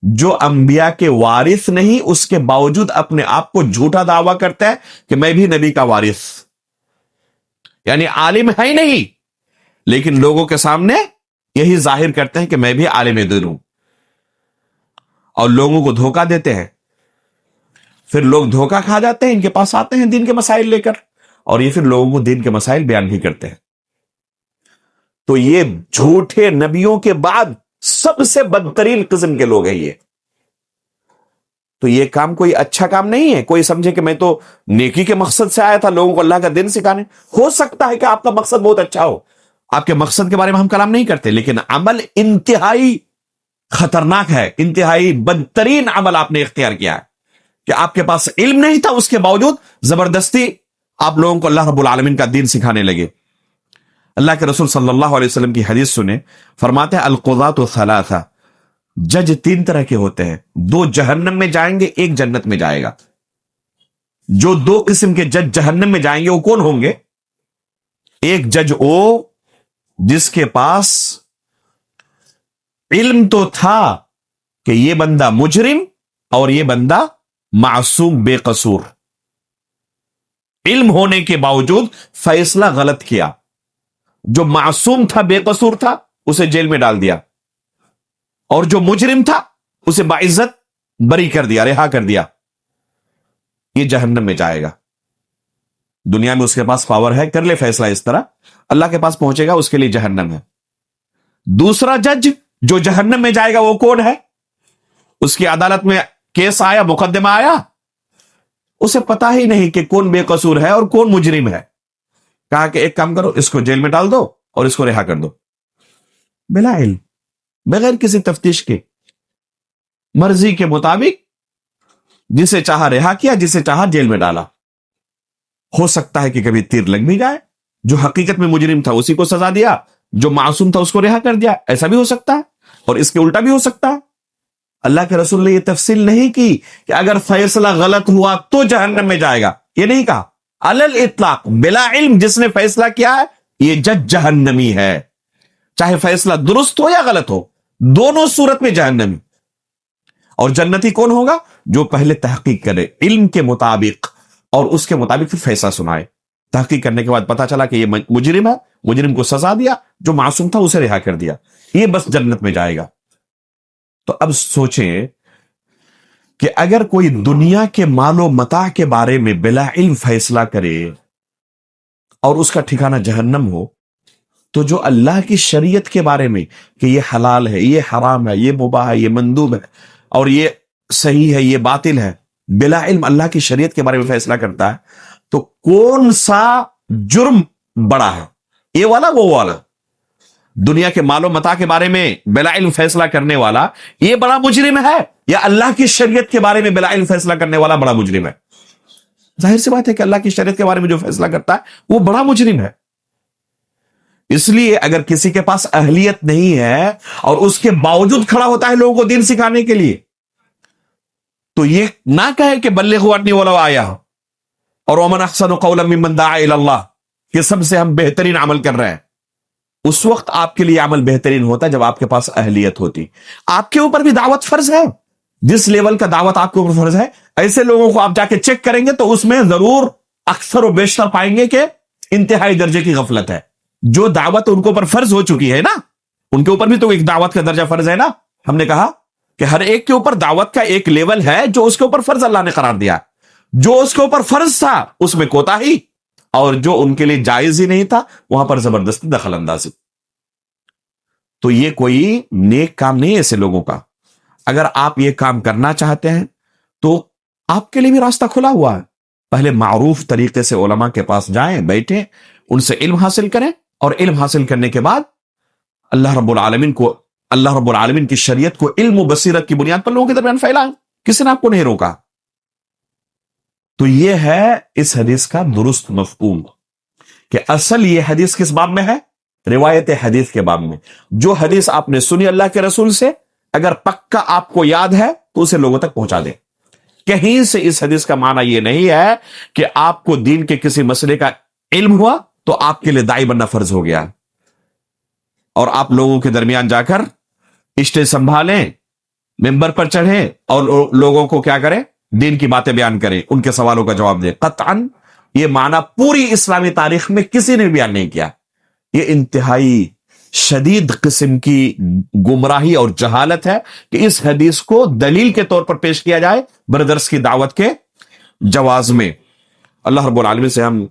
جو انبیاء کے وارث نہیں، اس کے باوجود اپنے آپ کو جھوٹا دعویٰ کرتا ہے کہ میں بھی نبی کا وارث، یعنی عالم ہے ہی نہیں، لیکن لوگوں کے سامنے یہی ظاہر کرتے ہیں کہ میں بھی عالم دین ہوں، اور لوگوں کو دھوکہ دیتے ہیں۔ پھر لوگ دھوکہ کھا جاتے ہیں، ان کے پاس آتے ہیں دین کے مسائل لے کر، اور یہ پھر لوگوں کو دین کے مسائل بیان بھی کرتے ہیں۔ تو یہ جھوٹے نبیوں کے بعد سب سے بدترین قسم کے لوگ ہیں یہ۔ تو یہ کام کوئی اچھا کام نہیں ہے۔ کوئی سمجھے کہ میں تو نیکی کے مقصد سے آیا تھا لوگوں کو اللہ کا دین سکھانے۔ ہو سکتا ہے کہ آپ کا مقصد بہت اچھا ہو، آپ کے مقصد کے بارے میں ہم کلام نہیں کرتے، لیکن عمل انتہائی خطرناک ہے، انتہائی بدترین عمل آپ نے اختیار کیا ہے کہ آپ کے پاس علم نہیں تھا، اس کے باوجود زبردستی آپ لوگوں کو اللہ رب العالمین کا دین سکھانے لگے۔ اللہ کے رسول صلی اللہ علیہ وسلم کی حدیث سنیں، فرماتے ہیں القضاۃ ثلاثہ، جج تین طرح کے ہوتے ہیں، دو جہنم میں جائیں گے، ایک جنت میں جائے گا۔ جو دو قسم کے جج جہنم میں جائیں گے وہ کون ہوں گے؟ ایک جج وہ جس کے پاس علم تو تھا کہ یہ بندہ مجرم اور یہ بندہ معصوم بے قصور، علم ہونے کے باوجود فیصلہ غلط کیا۔ جو معصوم تھا، بے قصور تھا، اسے جیل میں ڈال دیا، اور جو مجرم تھا اسے باعزت بری کر دیا، رہا کر دیا۔ یہ جہنم میں جائے گا۔ دنیا میں اس کے پاس پاور ہے، کر لے فیصلہ اس طرح، اللہ کے پاس پہنچے گا، اس کے لیے جہنم ہے۔ دوسرا جج جو جہنم میں جائے گا وہ کون ہے؟ اس کی عدالت میں کیس آیا، مقدمہ آیا، اسے پتا ہی نہیں کہ کون بے قصور ہے اور کون مجرم ہے۔ کہا کہ ایک کام کرو، اس کو جیل میں ڈال دو اور اس کو رہا کر دو، بلا علم، بغیر کسی تفتیش کے، مرضی کے مطابق جسے چاہا رہا کیا، جسے چاہا جیل میں ڈالا۔ ہو سکتا ہے کہ کبھی تیر لگ بھی جائے، جو حقیقت میں مجرم تھا اسی کو سزا دیا، جو معصوم تھا اس کو رہا کر دیا، ایسا بھی ہو سکتا ہے، اور اس کے الٹا بھی ہو سکتا ہے۔ اللہ کے رسول نے یہ تفصیل نہیں کی کہ اگر فیصلہ غلط ہوا تو جہنم میں جائے گا، یہ نہیں کہا، علل اطلاق، بلا علم جس نے فیصلہ کیا ہے یہ جج جہنمی ہے، چاہے فیصلہ درست ہو یا غلط ہو، دونوں صورت میں جہنمی۔ اور جنتی کون ہوگا؟ جو پہلے تحقیق کرے علم کے مطابق اور اس کے مطابق پھر فیصلہ سنائے۔ تحقیق کرنے کے بعد پتا چلا کہ یہ مجرم ہے، مجرم کو سزا دیا، جو معصوم تھا اسے رہا کر دیا، یہ بس جنت میں جائے گا۔ تو اب سوچیں کہ اگر کوئی دنیا کے مال و متاع کے بارے میں بلا علم فیصلہ کرے اور اس کا ٹھکانہ جہنم ہو، تو جو اللہ کی شریعت کے بارے میں کہ یہ حلال ہے، یہ حرام ہے، یہ مباح ہے، یہ مندوب ہے، اور یہ صحیح ہے، یہ باطل ہے، بلا علم اللہ کی شریعت کے بارے میں فیصلہ کرتا ہے، تو کون سا جرم بڑا ہے؟ یہ والا وہ والا؟ دنیا کے مال و متاع کے بارے میں بلا علم فیصلہ کرنے والا یہ بڑا مجرم ہے، یا اللہ کی شریعت کے بارے میں بلا علم فیصلہ کرنے والا بڑا مجرم ہے؟ ظاہر سی بات ہے کہ اللہ کی شریعت کے بارے میں جو فیصلہ کرتا ہے وہ بڑا مجرم ہے۔ اس لیے اگر کسی کے پاس اہلیت نہیں ہے اور اس کے باوجود کھڑا ہوتا ہے لوگوں کو دین سکھانے کے لیے، تو یہ نہ کہے کہ بلغوا عنی ولو آیہ اور ومن احسن قولا ممن دعا الی اللہ، کہ سب سے ہم بہترین عمل کر رہے ہیں، اس وقت آپ کے لیے عمل بہترین ہوتا ہے جب آپ کے پاس اہلیت ہوتی. آپ کے اوپر بھی دعوت فرض ہے. جس لیول کا دعوت آپ کے اوپر فرض ہے، ایسے لوگوں کو آپ جا کے چیک کریں گے تو اس میں ضرور اکثر و بیشتر پائیں گے کہ انتہائی درجے کی غفلت ہے. جو دعوت ان کے اوپر فرض ہو چکی ہے نا، ان کے اوپر بھی تو ایک دعوت کا درجہ فرض ہے نا. ہم نے کہا کہ ہر ایک کے اوپر دعوت کا ایک لیول ہے جو اس کے اوپر فرض اللہ نے قرار دیا. جو اس کے اوپر فرض تھا اس میں کوتاہی، اور جو ان کے لیے جائز ہی نہیں تھا وہاں پر زبردستی دخل اندازی. تو یہ کوئی نیک کام نہیں ہے ایسے لوگوں کا. اگر آپ یہ کام کرنا چاہتے ہیں تو آپ کے لیے بھی راستہ کھلا ہوا ہے. پہلے معروف طریقے سے علماء کے پاس جائیں، بیٹھیں، ان سے علم حاصل کریں، اور علم حاصل کرنے کے بعد اللہ رب العالمین کی شریعت کو علم و بصیرت کی بنیاد پر لوگوں کے درمیان پھیلائیں. کسی نے آپ کو نہیں روکا. تو یہ ہے اس حدیث کا درست مفہوم کہ اصل یہ حدیث کس باب میں ہے؟ روایت حدیث کے باب میں. جو حدیث آپ نے سنی اللہ کے رسول سے، اگر پکا آپ کو یاد ہے تو اسے لوگوں تک پہنچا دیں. کہیں سے اس حدیث کا معنی یہ نہیں ہے کہ آپ کو دین کے کسی مسئلے کا علم ہوا تو آپ کے لیے داعی بننا فرض ہو گیا اور آپ لوگوں کے درمیان جا کر اسٹیج سنبھالیں، ممبر پر چڑھیں اور لوگوں کو کیا کریں؟ دین کی باتیں بیان کریں، ان کے سوالوں کا جواب دیں. قطعاً یہ معنی پوری اسلامی تاریخ میں کسی نے بیان نہیں کیا. یہ انتہائی شدید قسم کی گمراہی اور جہالت ہے کہ اس حدیث کو دلیل کے طور پر پیش کیا جائے بردرس کی دعوت کے جواز میں. اللہ رب العالمین سے ہم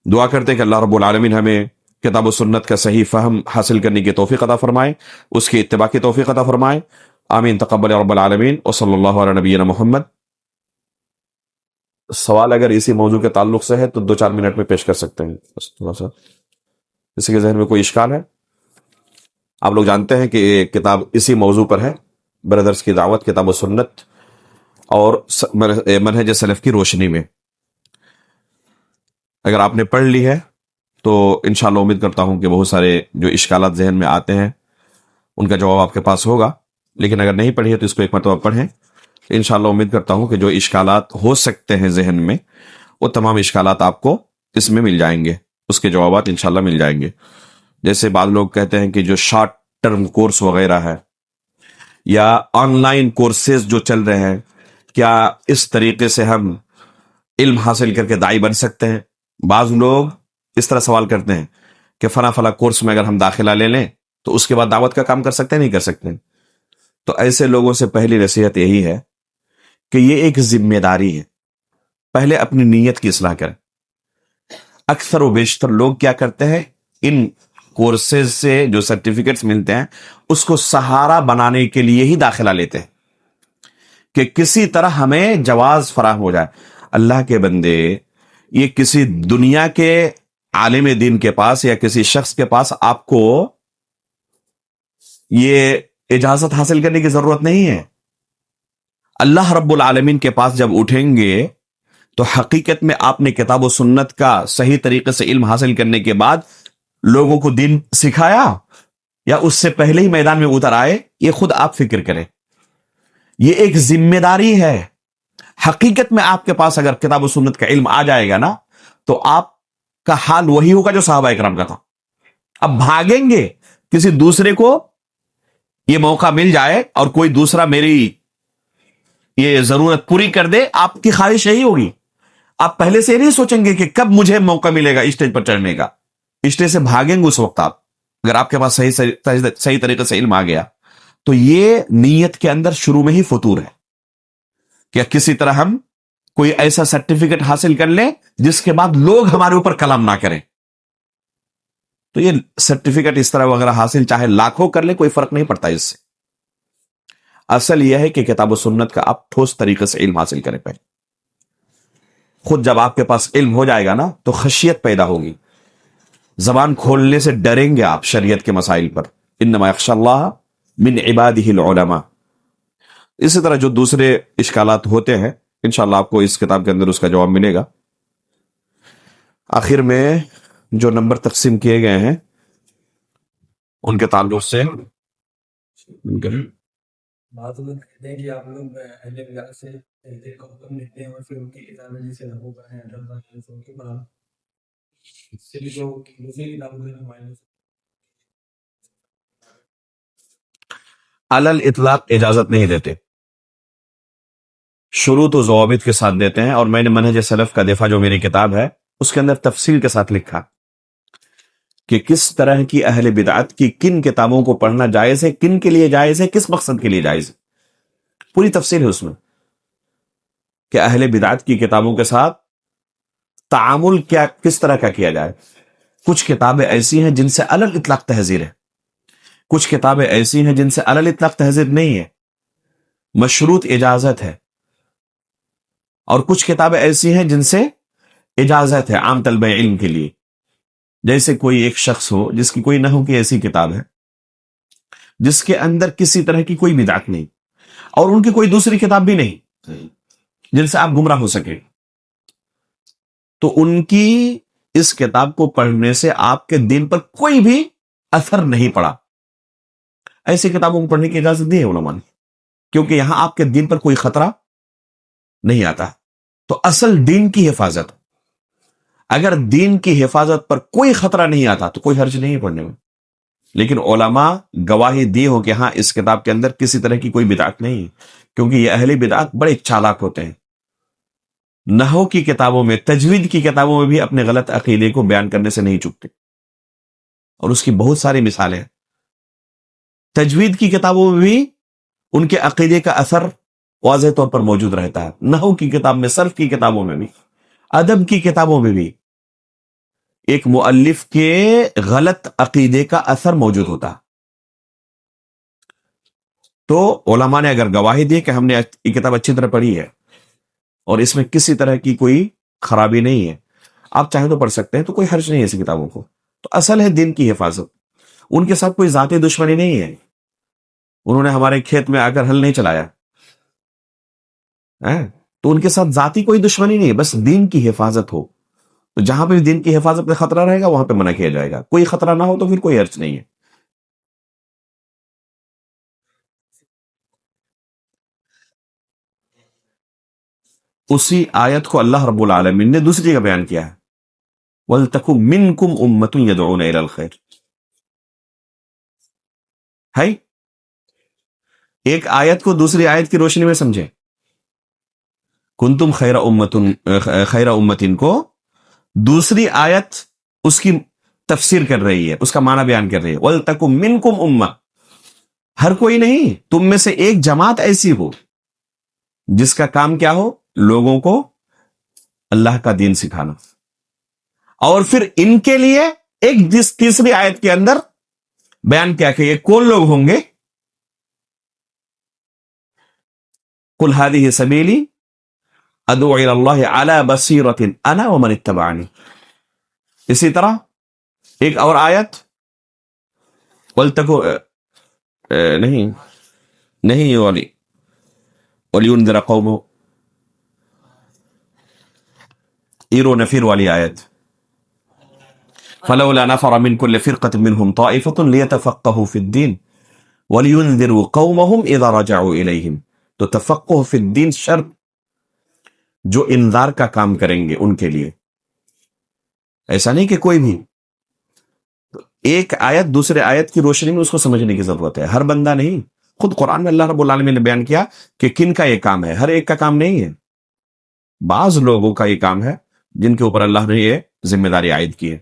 دعا کرتے ہیں کہ اللہ رب العالمین ہمیں کتاب و سنت کا صحیح فہم حاصل کرنے کی توفیق عطا فرمائے، اس کی اتباع کی توفیق عطا فرمائے. آمین تقبل رب العالمین. وصلی اللہ علی نبینا محمد. سوال اگر اسی موضوع کے تعلق سے ہے تو 2-4 منٹ میں پیش کر سکتے ہیں. بس تھوڑا سا کسی کے ذہن میں کوئی اشکال ہے؟ آپ لوگ جانتے ہیں کہ یہ کتاب اسی موضوع پر ہے، بردرس کی دعوت، کتاب و سنت اور منہج سلف کی روشنی میں. اگر آپ نے پڑھ لی ہے تو انشاءاللہ امید کرتا ہوں کہ بہت سارے جو اشکالات ذہن میں آتے ہیں ان کا جواب آپ کے پاس ہوگا. لیکن اگر نہیں پڑھی ہے تو اس کو ایک مرتبہ پڑھیں. انشاءاللہ امید کرتا ہوں کہ جو اشکالات ہو سکتے ہیں ذہن میں، وہ تمام اشکالات آپ کو اس میں مل جائیں گے، اس کے جوابات انشاءاللہ مل جائیں گے. جیسے بعض لوگ کہتے ہیں کہ جو شارٹ ٹرم کورس وغیرہ ہے یا آن لائن کورسز جو چل رہے ہیں، کیا اس طریقے سے ہم علم حاصل کر کے داعی بن سکتے ہیں؟ بعض لوگ اس طرح سوال کرتے ہیں کہ فلاں کورس میں اگر ہم داخلہ لے لیں تو اس کے بعد دعوت کا کام کر سکتے ہیں نہیں کر سکتے؟ تو ایسے لوگوں سے پہلی نصیحت یہی ہے کہ یہ ایک ذمہ داری ہے. پہلے اپنی نیت کی اصلاح کریں. اکثر و بیشتر لوگ کیا کرتے ہیں، ان کورسز سے جو سرٹیفکیٹس ملتے ہیں اس کو سہارا بنانے کے لیے ہی داخلہ لیتے ہیں کہ کسی طرح ہمیں جواز فراہم ہو جائے. اللہ کے بندے، یہ کسی دنیا کے عالم دین کے پاس یا کسی شخص کے پاس آپ کو یہ اجازت حاصل کرنے کی ضرورت نہیں ہے. اللہ رب العالمین کے پاس جب اٹھیں گے تو حقیقت میں آپ نے کتاب و سنت کا صحیح طریقے سے علم حاصل کرنے کے بعد لوگوں کو دین سکھایا یا اس سے پہلے ہی میدان میں اتر آئے، یہ خود آپ فکر کریں. یہ ایک ذمہ داری ہے. حقیقت میں آپ کے پاس اگر کتاب و سنت کا علم آ جائے گا نا تو آپ کا حال وہی ہوگا جو صحابہ اکرام کا تھا. اب بھاگیں گے کسی دوسرے کو یہ موقع مل جائے اور کوئی دوسرا میری یہ ضرورت پوری کر دے، آپ کی خواہش یہی ہوگی. آپ پہلے سے نہیں سوچیں گے کہ کب مجھے موقع ملے گا اسٹیج پر چڑھنے کا. اسٹیج سے بھاگیں گے اس وقت آپ، اگر آپ کے پاس صحیح طریقے سے علم آ گیا. تو یہ نیت کے اندر شروع میں ہی فطور ہے کہ کسی طرح ہم کوئی ایسا سرٹیفکیٹ حاصل کر لیں جس کے بعد لوگ ہمارے اوپر کلام نہ کریں. تو یہ سرٹیفکیٹ اس طرح وغیرہ حاصل چاہے لاکھوں کر لیں، کوئی فرق نہیں پڑتا اس سے. اصل یہ ہے کہ کتاب و سنت کا آپ ٹھوس طریقے سے علم حاصل کریں. پہلے خود جب آپ کے پاس علم ہو جائے گا نا تو خشیت پیدا ہوگی، زبان کھولنے سے ڈریں گے آپ شریعت کے مسائل پر. انما یخشی اللہ من عبادہ العلماء. اسی طرح جو دوسرے اشکالات ہوتے ہیں انشاءاللہ آپ کو اس کتاب کے اندر اس کا جواب ملے گا. آخر میں جو نمبر تقسیم کیے گئے ہیں ان کے تعلق سے بات لوگ کہتے ہیں کہ آپ لوگ اہل ولاء سے دل کا حکم لیتے ہیں اور پھر ان کی اطاعت سے لہو کا ہے اس سے بھی جو دوسری کتابوں سے ہمارے علی الاطلاق اجازت نہیں دیتے، شروط و ضوابط کے ساتھ دیتے ہیں. اور میں نے منہج سلف کا دفاع جو میری کتاب ہے اس کے اندر تفصیل کے ساتھ لکھا کہ کس طرح کی اہل بدعت کی کن کتابوں کو پڑھنا جائز ہے، کن کے لیے جائز ہے، کس مقصد کے لیے جائز ہے. پوری تفصیل ہے اس میں کہ اہل بدعت کی کتابوں کے ساتھ تعامل کس طرح کا کیا جائے. کچھ کتابیں ایسی ہیں جن سے علی الاطلاق تحذیر ہے، کچھ کتابیں ایسی ہیں جن سے علی الاطلاق تحذیر نہیں ہے، مشروط اجازت ہے. اور کچھ کتابیں ایسی ہیں جن سے اجازت ہے عام طلبہ علم کے لیے. جیسے کوئی ایک شخص ہو جس کی کوئی نحو کی ایسی کتاب ہے جس کے اندر کسی طرح کی کوئی بدعت نہیں، اور ان کی کوئی دوسری کتاب بھی نہیں جن سے آپ گمراہ ہو سکے، تو ان کی اس کتاب کو پڑھنے سے آپ کے دین پر کوئی بھی اثر نہیں پڑا. ایسی کتابوں کو پڑھنے کی اجازت دی ہے علماء نے، کیونکہ یہاں آپ کے دین پر کوئی خطرہ نہیں آتا. تو اصل دین کی حفاظت، اگر دین کی حفاظت پر کوئی خطرہ نہیں آتا تو کوئی حرج نہیں ہے پڑھنے میں. لیکن علماء گواہی دی ہو کہ ہاں اس کتاب کے اندر کسی طرح کی کوئی بدعت نہیں ہے، کیونکہ یہ اہل بدعت بڑے چالاک ہوتے ہیں. نحو کی کتابوں میں، تجوید کی کتابوں میں بھی اپنے غلط عقیدے کو بیان کرنے سے نہیں چکتے، اور اس کی بہت ساری مثالیں ہیں. تجوید کی کتابوں میں بھی ان کے عقیدے کا اثر واضح طور پر موجود رہتا ہے. نحو کی کتاب میں، صرف کی کتابوں میں بھی، ادب کی کتابوں میں بھی ایک مؤلف کے غلط عقیدے کا اثر موجود ہوتا. تو علماء نے اگر گواہی دی کہ ہم نے یہ کتاب اچھی طرح پڑھی ہے اور اس میں کسی طرح کی کوئی خرابی نہیں ہے، آپ چاہیں تو پڑھ سکتے ہیں، تو کوئی حرج نہیں ہے ایسی کتابوں کو. تو اصل ہے دین کی حفاظت. ان کے ساتھ کوئی ذاتی دشمنی نہیں ہے، انہوں نے ہمارے کھیت میں آ کر ہل نہیں چلایا، تو ان کے ساتھ ذاتی کوئی دشمنی نہیں ہے، بس دین کی حفاظت ہو. تو جہاں پہ دین کی حفاظت کا خطرہ رہے گا وہاں پہ منع کیا جائے گا، کوئی خطرہ نہ ہو تو پھر کوئی حرج نہیں ہے. اسی آیت کو اللہ رب العالمین نے دوسری جگہ بیان کیا ہے، وَلْتَكُن مِّنْكُمْ أُمَّةٌ يَدْعُونَ إِلَى الْخَيْرِ. ہے ایک آیت کو دوسری آیت کی روشنی میں سمجھے. کنتم خیر امتن کو دوسری آیت اس کی تفسیر کر رہی ہے، اس کا معنی بیان کر رہی ہے. وَلْتَكُن مِّنْكُمْ أُمَّةٌ، ہر کوئی نہیں، تم میں سے ایک جماعت ایسی ہو جس کا کام کیا ہو، لوگوں کو اللہ کا دین سکھانا. اور پھر ان کے لیے ایک تیسری آیت کے اندر بیان کیا کہ یہ کون لوگ ہوں گے. قُلْ هَذِهِ سَبِيلِي أَدْعُو إِلَى اللَّهِ عَلَى بَصِيرَةٍ أَنَا وَمَنِ اتَّبَعَنِي. اسی طرح ایک اور آیت نہیں یہ والی وَلْيُنذِرَ قَوْمَهُ، ایرو نفیر والی آیت، فَلَوْلَا نَفَرَ مِنْ كُلِّ فِرْقَةٍ مِّنْهُمْ طَائِفَةٌ لِيَتَفَقَّهُوا فِي الدِّينِ وَلِيُنذِرُوا قَوْمَهُمْ إِذَا رَجَعُوا إِلَيْهِمْ. تو تفقہ فی الدین شرط جو انذار کا کام کریں گے ان کے لیے، ایسا نہیں کہ کوئی بھی. ایک آیت دوسرے آیت کی روشنی میں اس کو سمجھنے کی ضرورت ہے، ہر بندہ نہیں. خود قرآن میں اللہ رب العالمین نے بیان کیا کہ کن کا یہ کام ہے، ہر ایک کا کام نہیں ہے. بعض لوگوں کا یہ کام ہے جن کے اوپر اللہ نے یہ ذمہ داری عائد کی ہے.